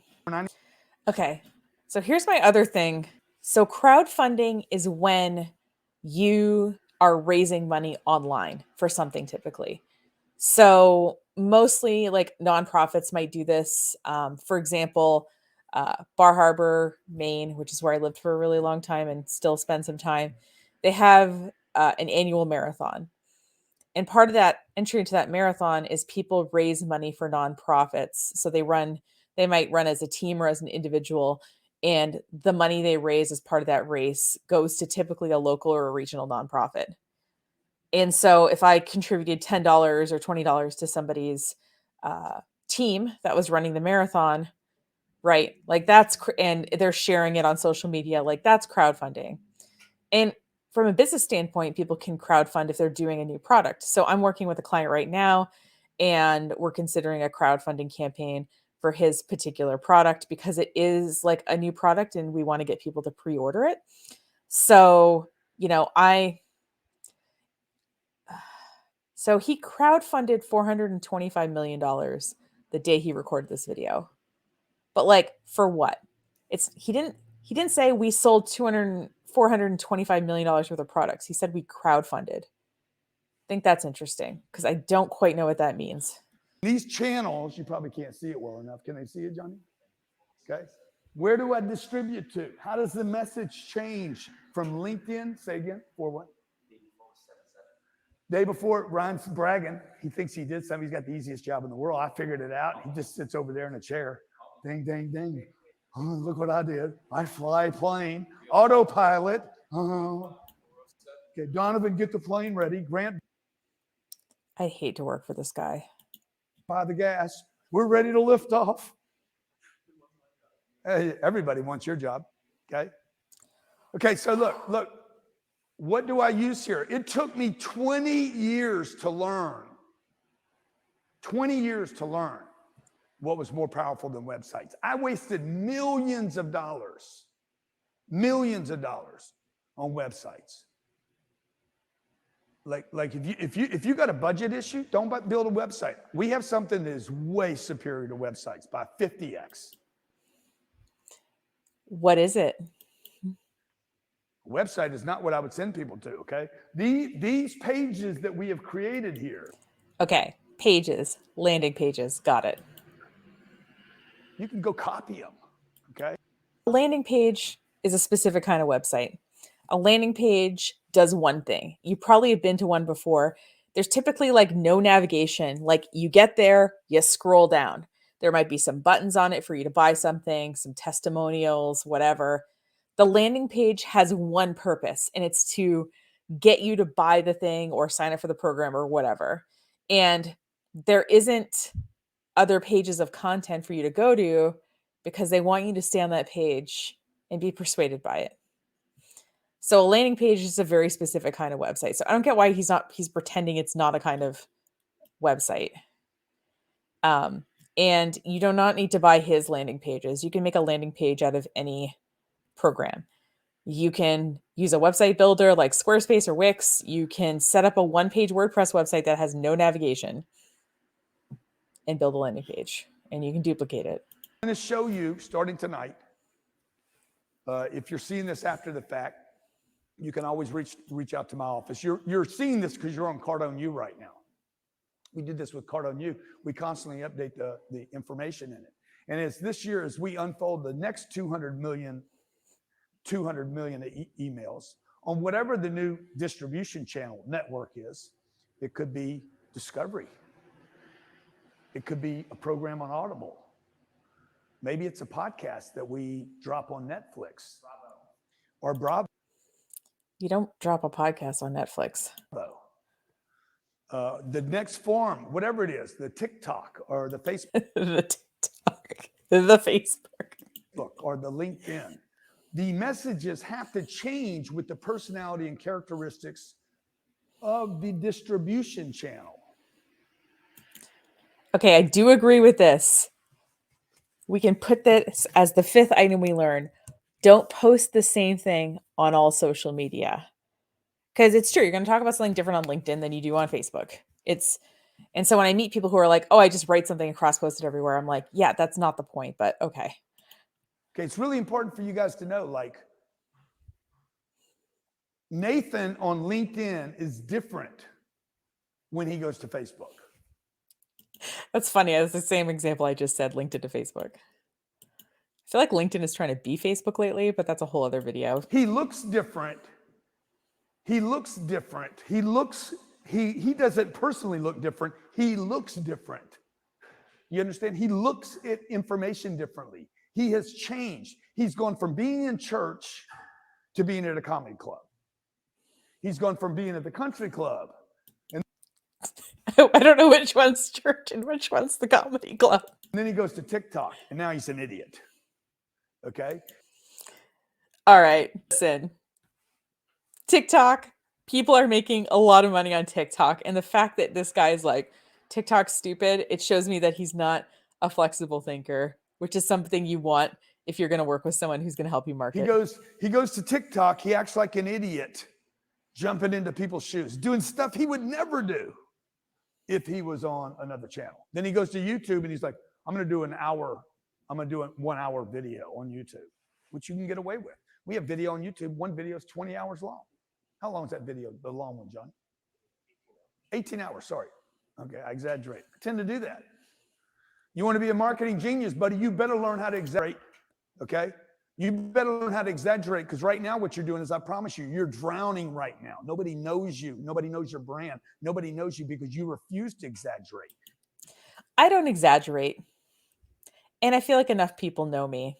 Speaker 1: Okay, so here's my other thing. So crowdfunding is when you are raising money online for something typically. So mostly like nonprofits might do this. For example, Bar Harbor, Maine, which is where I lived for a really long time and still spend some time, they have an annual marathon. And part of that entry into that marathon is people raise money for nonprofits. So they might run as a team or as an individual. And the money they raise as part of that race goes to typically a local or a regional nonprofit. And so if I contributed $10 or $20 to somebody's team that was running the marathon, right? Like and they're sharing it on social media, like that's crowdfunding. And from a business standpoint, people can crowdfund if they're doing a new product. So I'm working with a client right now, and we're considering a crowdfunding campaign for his particular product because it is like a new product and we want to get people to pre-order it. So, so he crowdfunded $425 million the day he recorded this video. But like, for what? He didn't say we sold $425 million worth of products. He said we crowdfunded. I think that's interesting because I don't quite know what that means.
Speaker 2: These channels, you probably can't see it well enough. Can they see it, Johnny? Okay. Where do I distribute to? How does the message change from LinkedIn? Say again, for what? Day before, Ryan's bragging. He thinks he did something. He's got the easiest job in the world. I figured it out. He just sits over there in a chair. Ding, ding, ding. Oh, look what I did. I fly a plane. Autopilot. Oh. Okay, Donovan, get the plane ready. Grant,
Speaker 1: I hate to work for this guy.
Speaker 2: buy the gas. We're ready to lift off. Hey, everybody wants your job. Okay. Okay, so look. What do I use here? It took me 20 years to learn. 20 years to learn what was more powerful than websites. I wasted millions of dollars on websites. Like if you got a budget issue, don't build a website. We have something that is way superior to websites by 50x.
Speaker 1: What is it?
Speaker 2: Website is not what I would send people to, okay? These pages that we have created here.
Speaker 1: Okay, pages, landing pages, got it.
Speaker 2: You can go copy them, okay?
Speaker 1: A landing page is a specific kind of website. A landing page does one thing. You probably have been to one before. There's typically like no navigation. Like you get there, you scroll down. There might be some buttons on it for you to buy something, some testimonials, whatever. The landing page has one purpose, and it's to get you to buy the thing or sign up for the program or whatever. And there isn't other pages of content for you to go to because they want you to stay on that page and be persuaded by it. So a landing page is a very specific kind of website. So I don't get why he's pretending it's not a kind of website. And you do not need to buy his landing pages. You can make a landing page out of any program. You can use a website builder like Squarespace or Wix. You can set up a one-page WordPress website that has no navigation and build a landing page, and you can duplicate it.
Speaker 2: I'm going to show you starting tonight. If you're seeing this after the fact, you can always reach out to my office. You're seeing this because you're on Cardone U right now. We did this with Cardone U. We constantly update the information in it. And as this year, as we unfold the next 200 million emails on whatever the new distribution channel network is, it could be Discovery. It could be a program on Audible. Maybe it's a podcast that we drop on Netflix or Bravo.
Speaker 1: You don't drop a podcast on Netflix.
Speaker 2: The next form, whatever it is, the TikTok or the Facebook.
Speaker 1: The TikTok, the Facebook.
Speaker 2: Or the LinkedIn. The messages have to change with the personality and characteristics of the distribution channel.
Speaker 1: Okay, I do agree with this. We can put this as the fifth item we learn. Don't post the same thing on all social media. Because it's true, you're going to talk about something different on LinkedIn than you do on Facebook. And so when I meet people who are like, oh, I just write something and cross-post it everywhere, I'm like, yeah, that's not the point, but okay.
Speaker 2: Okay, it's really important for you guys to know, like, Nathan on LinkedIn is different when he goes to Facebook.
Speaker 1: That's funny. That's the same example I just said, LinkedIn to Facebook. I feel like LinkedIn is trying to be Facebook lately, but that's a whole other video.
Speaker 2: He looks different. He doesn't personally look different. He looks different. You understand? He looks at information differently. He has changed. He's gone from being in church to being at a comedy club. He's gone from being at the country club. And
Speaker 1: I don't know which one's church and which one's the comedy club.
Speaker 2: And then he goes to TikTok, and now he's an idiot. Okay?
Speaker 1: All right, listen. TikTok, people are making a lot of money on TikTok. And the fact that this guy is like, TikTok's stupid, it shows me that he's not a flexible thinker, which is something you want if you're going to work with someone who's going to help you market.
Speaker 2: He goes to TikTok, he acts like an idiot, jumping into people's shoes, doing stuff he would never do if he was on another channel. Then he goes to YouTube and he's like, I'm going to do a 1 hour video on YouTube, which you can get away with. We have video on YouTube. One video is 20 hours long. How long is that video? The long one, John? 18 hours, sorry. Okay, I exaggerate. I tend to do that. You want to be a marketing genius, buddy, you better learn how to exaggerate, okay? You better learn how to exaggerate, because right now what you're doing is, I promise you, you're drowning right now. Nobody knows you. Nobody knows your brand. Nobody knows you because you refuse to exaggerate.
Speaker 1: I don't exaggerate. And I feel like enough people know me.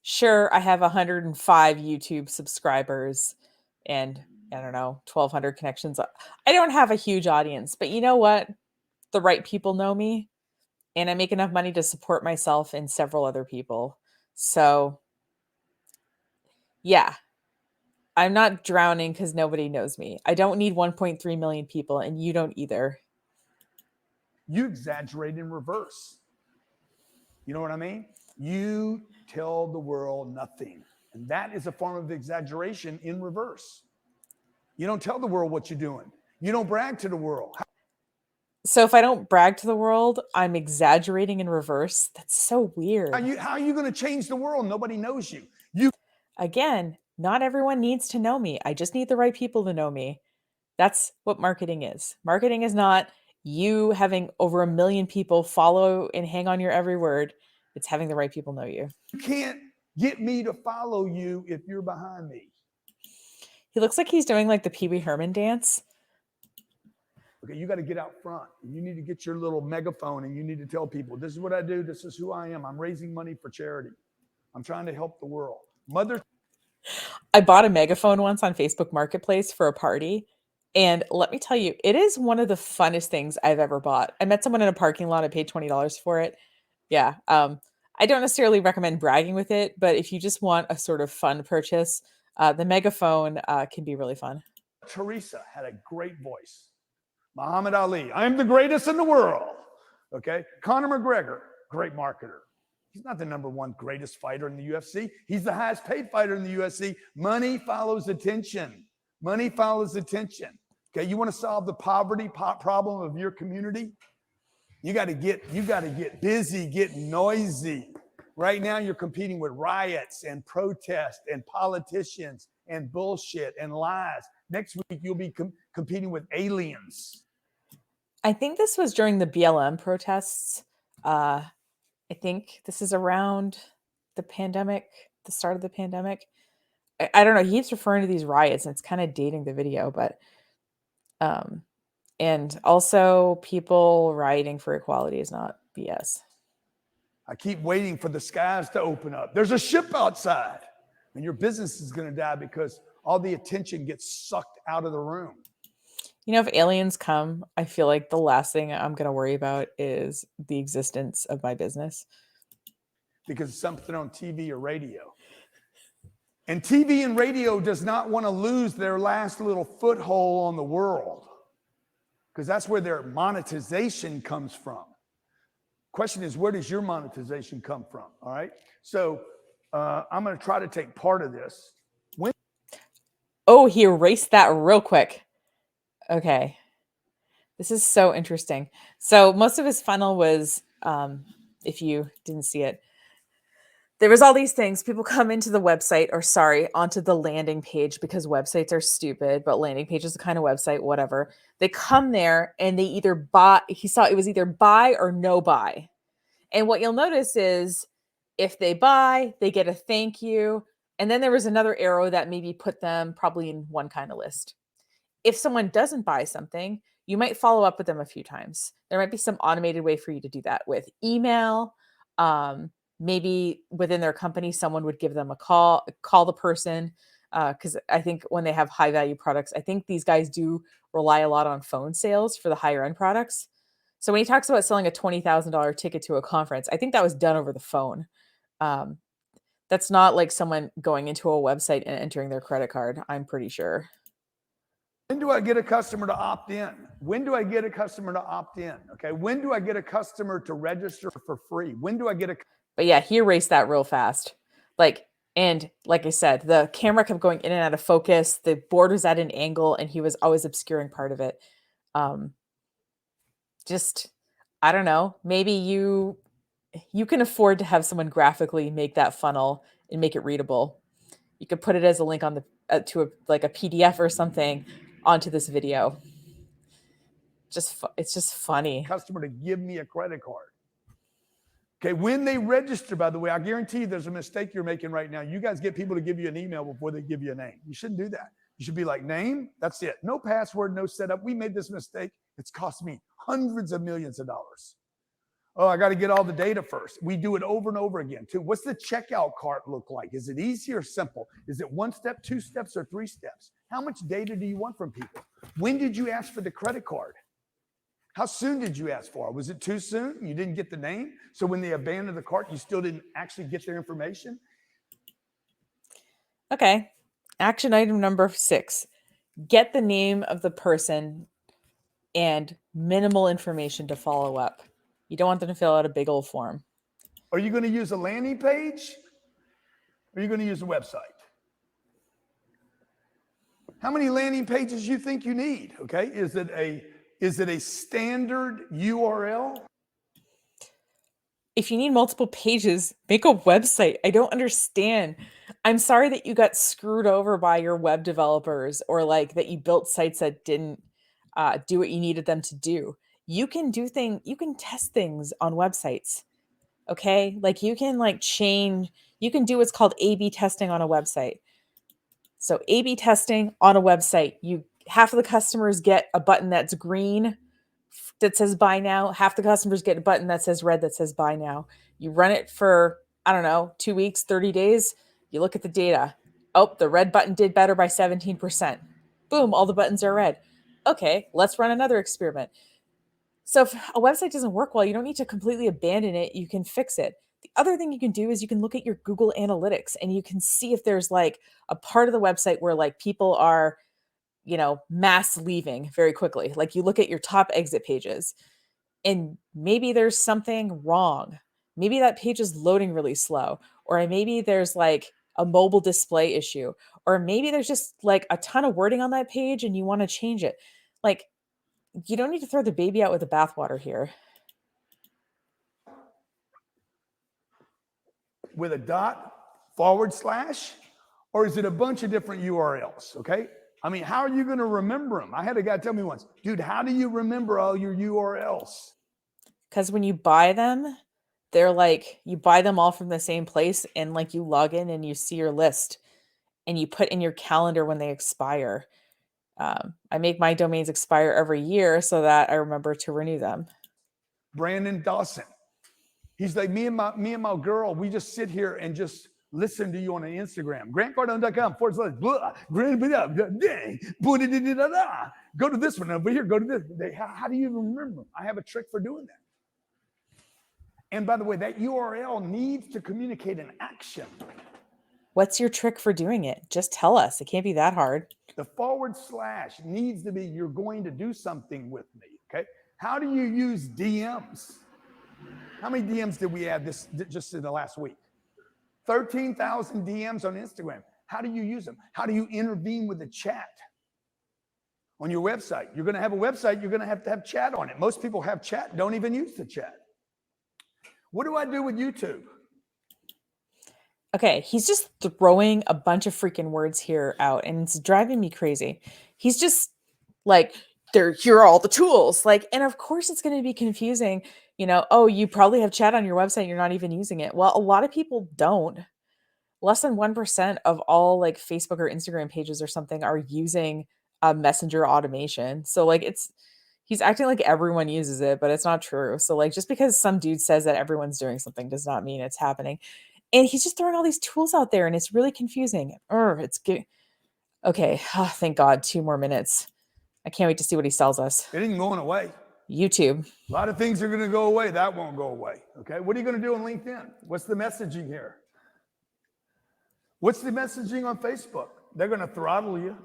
Speaker 1: Sure, I have 105 YouTube subscribers and, I don't know, 1,200 connections. I don't have a huge audience, but you know what? The right people know me, and I make enough money to support myself and several other people. So, yeah, I'm not drowning because nobody knows me. I don't need 1.3 million people, and you don't either.
Speaker 2: You exaggerate in reverse. You know what I mean? You tell the world nothing. And that is a form of exaggeration in reverse. You don't tell the world what you're doing. You don't brag to the world.
Speaker 1: So if I don't brag to the world, I'm exaggerating in reverse. That's so weird.
Speaker 2: How are you going to change the world? Nobody knows you.
Speaker 1: Again, not everyone needs to know me. I just need the right people to know me. That's what marketing is. Marketing is not you having over 1 million people follow and hang on your every word. It's having the right people know you.
Speaker 2: You can't get me to follow you if you're behind me.
Speaker 1: He looks like he's doing like the Pee Wee Herman dance.
Speaker 2: Okay, you got to get out front. You need to get your little megaphone and you need to tell people, this is what I do. This is who I am. I'm raising money for charity. I'm trying to help the world.
Speaker 1: I bought a megaphone once on Facebook Marketplace for a party. And let me tell you, it is one of the funnest things I've ever bought. I met someone in a parking lot. I paid $20 for it. Yeah. I don't necessarily recommend bragging with it, but if you just want a sort of fun purchase, the megaphone can be really fun.
Speaker 2: Teresa had a great voice. Muhammad Ali, I am the greatest in the world. Okay. Conor McGregor, great marketer. He's not the number one greatest fighter in the UFC. He's the highest paid fighter in the UFC. Money follows attention. Money follows attention. Okay. You want to solve the poverty problem of your community? You got to get busy, get noisy. Right now, you're competing with riots and protests and politicians and bullshit and lies. Next week, you'll be competing with aliens.
Speaker 1: I think this was during the BLM protests. I think this is around the pandemic, the start of the pandemic. I don't know. He keeps referring to these riots, and it's kind of dating the video, but and also people rioting for equality is not BS.
Speaker 2: I keep waiting for the skies to open up. There's a ship outside, and your business is going to die because all the attention gets sucked out of the room.
Speaker 1: You know, if aliens come, I feel like the last thing I'm going to worry about is the existence of my business.
Speaker 2: Because it's something on TV or radio. And TV and radio does not want to lose their last little foothold on the world, because that's where their monetization comes from. Question is, where does your monetization come from? All right. So I'm going to try to take part of this.
Speaker 1: Oh, he erased that real quick. Okay. This is so interesting. So most of his funnel was, if you didn't see it, there was all these things. People come into the website, or sorry, onto the landing page, because websites are stupid, but landing page is the kind of website, whatever. They come there and they either buy, he saw it was either buy or no buy. And what you'll notice is if they buy, they get a thank you. And then there was another arrow that maybe put them probably in one kind of list. If someone doesn't buy something, you might follow up with them a few times. There might be some automated way for you to do that with email. Maybe within their company, someone would give them a call the person. Because I think when they have high value products, I think these guys do rely a lot on phone sales for the higher end products. So when he talks about selling a $20,000 ticket to a conference, I think that was done over the phone. That's not like someone going into a website and entering their credit card, I'm pretty sure.
Speaker 2: When do I get a customer to opt in? When do I get a customer to opt in? Okay. When do I get a customer to register for free? When do I get a...
Speaker 1: But yeah, he erased that real fast. And like I said, the camera kept going in and out of focus. The board was at an angle and he was always obscuring part of it. Just, I don't know, maybe you can afford to have someone graphically make that funnel and make it readable. You could put it as a link on the to a PDF or something onto this video. It's just funny.
Speaker 2: Customer to give me a credit card. Okay, when they register, by the way, I guarantee you there's a mistake you're making right now. You guys get people to give you an email before they give you a name. You shouldn't do that. You should be like, name, that's it. No password, no setup. We made this mistake. It's cost me hundreds of millions of dollars. Oh, I got to get all the data first. We do it over and over again, too. What's the checkout cart look like? Is it easy or simple? Is it 1 step, 2 steps, or 3 steps? How much data do you want from people? When did you ask for the credit card? How soon did you ask for it? Was it too soon? You didn't get the name? So when they abandoned the cart, you still didn't actually get their information?
Speaker 1: Okay. Action item number 6. Get the name of the person and minimal information to follow up. You don't want them to fill out a big old form.
Speaker 2: Are you going to use a landing page? Or are you going to use a website? How many landing pages you think you need? Okay, is it a standard URL?
Speaker 1: If you need multiple pages, make a website. I don't understand. I'm sorry that you got screwed over by your web developers, or like that you built sites that didn't do what you needed them to do. You can you can test things on websites. Okay? Like you can you can do what's called A/B testing on a website. So A/B testing on a website, half of the customers get a button that's green that says buy now. Half the customers get a button that says red that says buy now. You run it for, I don't know, 2 weeks, 30 days. You look at the data. Oh, the red button did better by 17%. Boom, all the buttons are red. Okay, let's run another experiment. So if a website doesn't work well, you don't need to completely abandon it. You can fix it. The other thing you can do is you can look at your Google Analytics and you can see if there's like a part of the website where like people are, mass leaving very quickly. Like you look at your top exit pages and maybe there's something wrong. Maybe that page is loading really slow, or maybe there's like a mobile display issue, or maybe there's just like a ton of wording on that page and you want to change it. Like, you don't need to throw the baby out with the bathwater here.
Speaker 2: With a dot / or is it a bunch of different URLs? Okay. I mean, how are you going to remember them? I had a guy tell me once, dude, how do you remember all your URLs?
Speaker 1: Because when you buy them, they're like, you buy them all from the same place, and like you log in and you see your list and you put in your calendar when they expire. I make my domains expire every year so that I remember to renew them.
Speaker 2: Brandon Dawson. He's like, me and my girl, we just sit here and just listen to you on Instagram. GrantCardone.com / blah, go to this one over here, go to this. How do you even remember? I have a trick for doing that. And by the way, that URL needs to communicate an action.
Speaker 1: What's your trick for doing it? Just tell us. It can't be that hard.
Speaker 2: The / needs to be, you're going to do something with me, okay? How do you use DMs? How many DMs did we have just in the last week? 13,000 DMs on Instagram. How do you use them? How do you intervene with the chat on your website? You're going to have a website, you're going to have chat on it. Most people have chat, don't even use the chat. What do I do with YouTube?
Speaker 1: Okay, he's just throwing a bunch of freaking words here out, and it's driving me crazy. He's just like, here are all the tools. Like, and of course it's going to be confusing. Oh, you probably have chat on your website, you're not even using it. Well, a lot of people don't. Less than 1% of all like Facebook or Instagram pages or something are using a messenger automation. So like he's acting like everyone uses it, but it's not true. So like just because some dude says that everyone's doing something does not mean it's happening. And he's just throwing all these tools out there and it's really confusing. Okay. Oh, thank God. 2 more minutes. I can't wait to see what he sells us.
Speaker 2: It ain't going away.
Speaker 1: YouTube.
Speaker 2: A lot of things are going to go away. That won't go away. Okay. What are you going to do on LinkedIn? What's the messaging here? What's the messaging on Facebook? They're going to throttle you.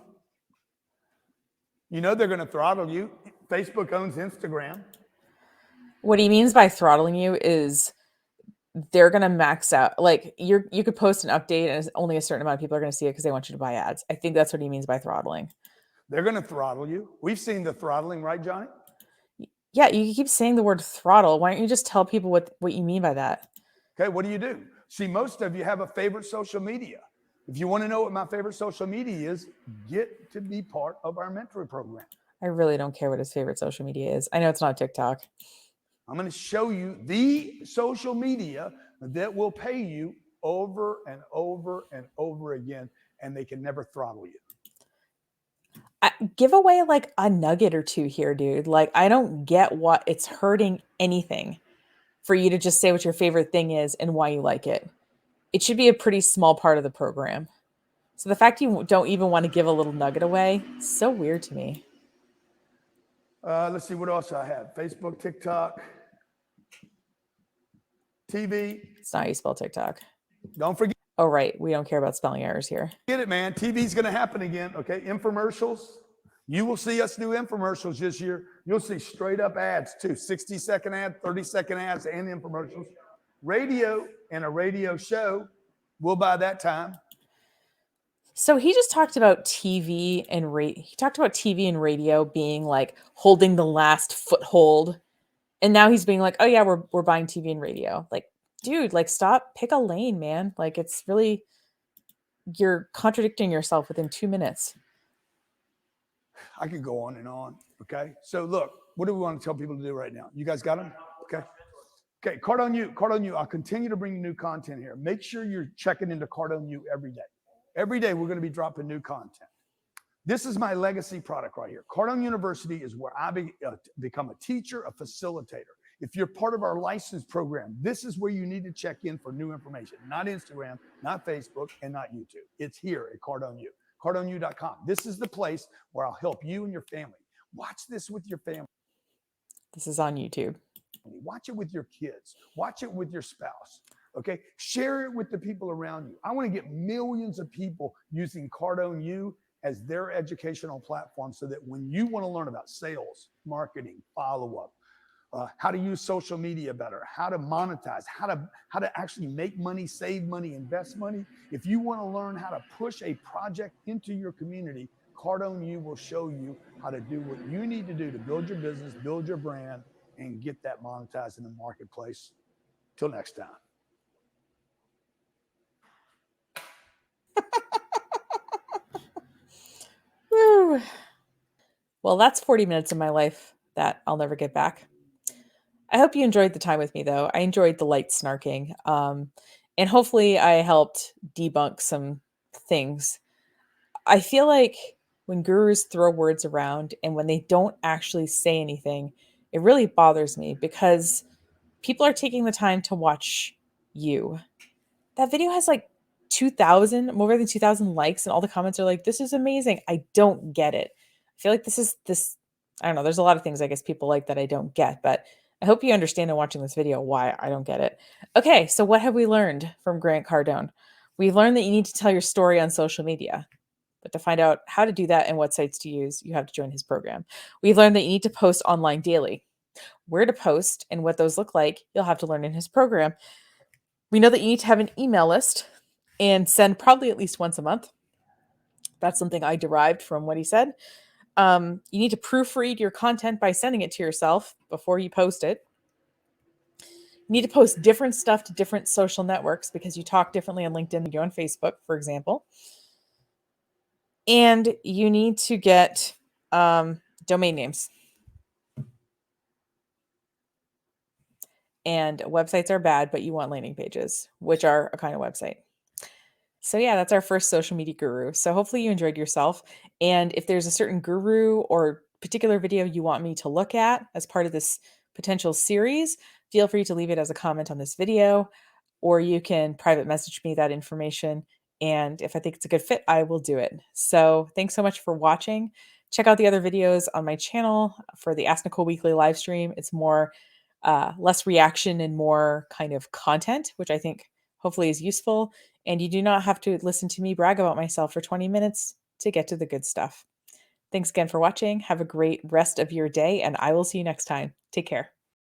Speaker 2: They're going to throttle you. Facebook owns Instagram.
Speaker 1: What he means by throttling you is they're going to max out. Like you could post an update and only a certain amount of people are going to see it because they want you to buy ads. I think that's what he means by throttling.
Speaker 2: They're going to throttle you. We've seen the throttling, right, Johnny?
Speaker 1: Yeah, you keep saying the word throttle. Why don't you just tell people what you mean by that?
Speaker 2: Okay, what do? See, most of you have a favorite social media. If you want to know what my favorite social media is, get to be part of our mentoring program.
Speaker 1: I really don't care what his favorite social media is. I know it's not TikTok.
Speaker 2: I'm going to show you the social media that will pay you over and over and over again, and they can never throttle you.
Speaker 1: Give away like a nugget or two here, dude. Like, I don't get what it's hurting anything for you to just say what your favorite thing is and why you like it. It should be a pretty small part of the program. So the fact you don't even want to give a little nugget away, so weird to me.
Speaker 2: Let's see what else I have. Facebook, TikTok, TV.
Speaker 1: It's not how you spell TikTok.
Speaker 2: Don't forget.
Speaker 1: Oh, right. We don't care about spelling errors here.
Speaker 2: Get it, man. TV's going to happen again. Okay. Infomercials. You will see us do infomercials this year. You'll see straight up ads too. 60-second ad, 30-second ads, and infomercials. Radio and a radio show will by that time.
Speaker 1: So he just talked about TV and he talked about TV and radio being like holding the last foothold. And now he's being like, "Oh yeah, we're buying TV and radio." Like, dude, like stop, pick a lane, man. Like it's really you're contradicting yourself within 2 minutes.
Speaker 2: I could go on and on. Okay. So look, what do we want to tell people to do right now? You guys got them? Okay. Okay. Cardone U. Cardone U. I'll continue to bring new content here. Make sure you're checking into Cardone U every day. Every day we're going to be dropping new content. This is my legacy product right here. Cardone University is where I become a teacher, a facilitator. If you're part of our license program, this is where you need to check in for new information. Not Instagram, not Facebook, and not YouTube. It's here at Cardone U. CardoneU.com. This is the place where I'll help you and your family. Watch this with your family.
Speaker 1: This is on YouTube.
Speaker 2: Watch it with your kids. Watch it with your spouse. Okay. Share it with the people around you. I want to get millions of people using Cardone U as their educational platform so that when you want to learn about sales, marketing, follow-up, how to use social media better, how to monetize, how to actually make money, save money, invest money. If you want to learn how to push a project into your community, Cardone U will show you how to do what you need to do to build your business, build your brand, and get that monetized in the marketplace. Till next time.
Speaker 1: Woo. Well, that's 40 minutes of my life that I'll never get back. I hope you enjoyed the time with me, though. I enjoyed the light snarking. And hopefully, I helped debunk some things. I feel like when gurus throw words around and when they don't actually say anything, it really bothers me because people are taking the time to watch you. That video has like 2,000, more than 2,000 likes, and all the comments are like, "This is amazing." I don't get it. I feel like this. I don't know. There's a lot of things I guess people like that I don't get, but I hope you understand in watching this video why I don't get it. Okay, so what have we learned from Grant Cardone? We've learned that you need to tell your story on social media. But to find out how to do that and what sites to use, you have to join his program. We've learned that you need to post online daily. Where to post and what those look like, you'll have to learn in his program. We know that you need to have an email list and send probably at least once a month. That's something I derived from what he said. You need to proofread your content by sending it to yourself before you post it. You need to post different stuff to different social networks because you talk differently on LinkedIn than you do on Facebook, for example. And you need to get domain names. And websites are bad, but you want landing pages, which are a kind of website. So yeah, that's our first social media guru. So hopefully you enjoyed yourself. And if there's a certain guru or particular video you want me to look at as part of this potential series, feel free to leave it as a comment on this video, or you can private message me that information. And if I think it's a good fit, I will do it. So thanks so much for watching. Check out the other videos on my channel for the Ask Nicole Weekly live stream. It's more less reaction and more kind of content, which I think hopefully is useful. And you do not have to listen to me brag about myself for 20 minutes to get to the good stuff. Thanks again for watching. Have a great rest of your day, and I will see you next time. Take care.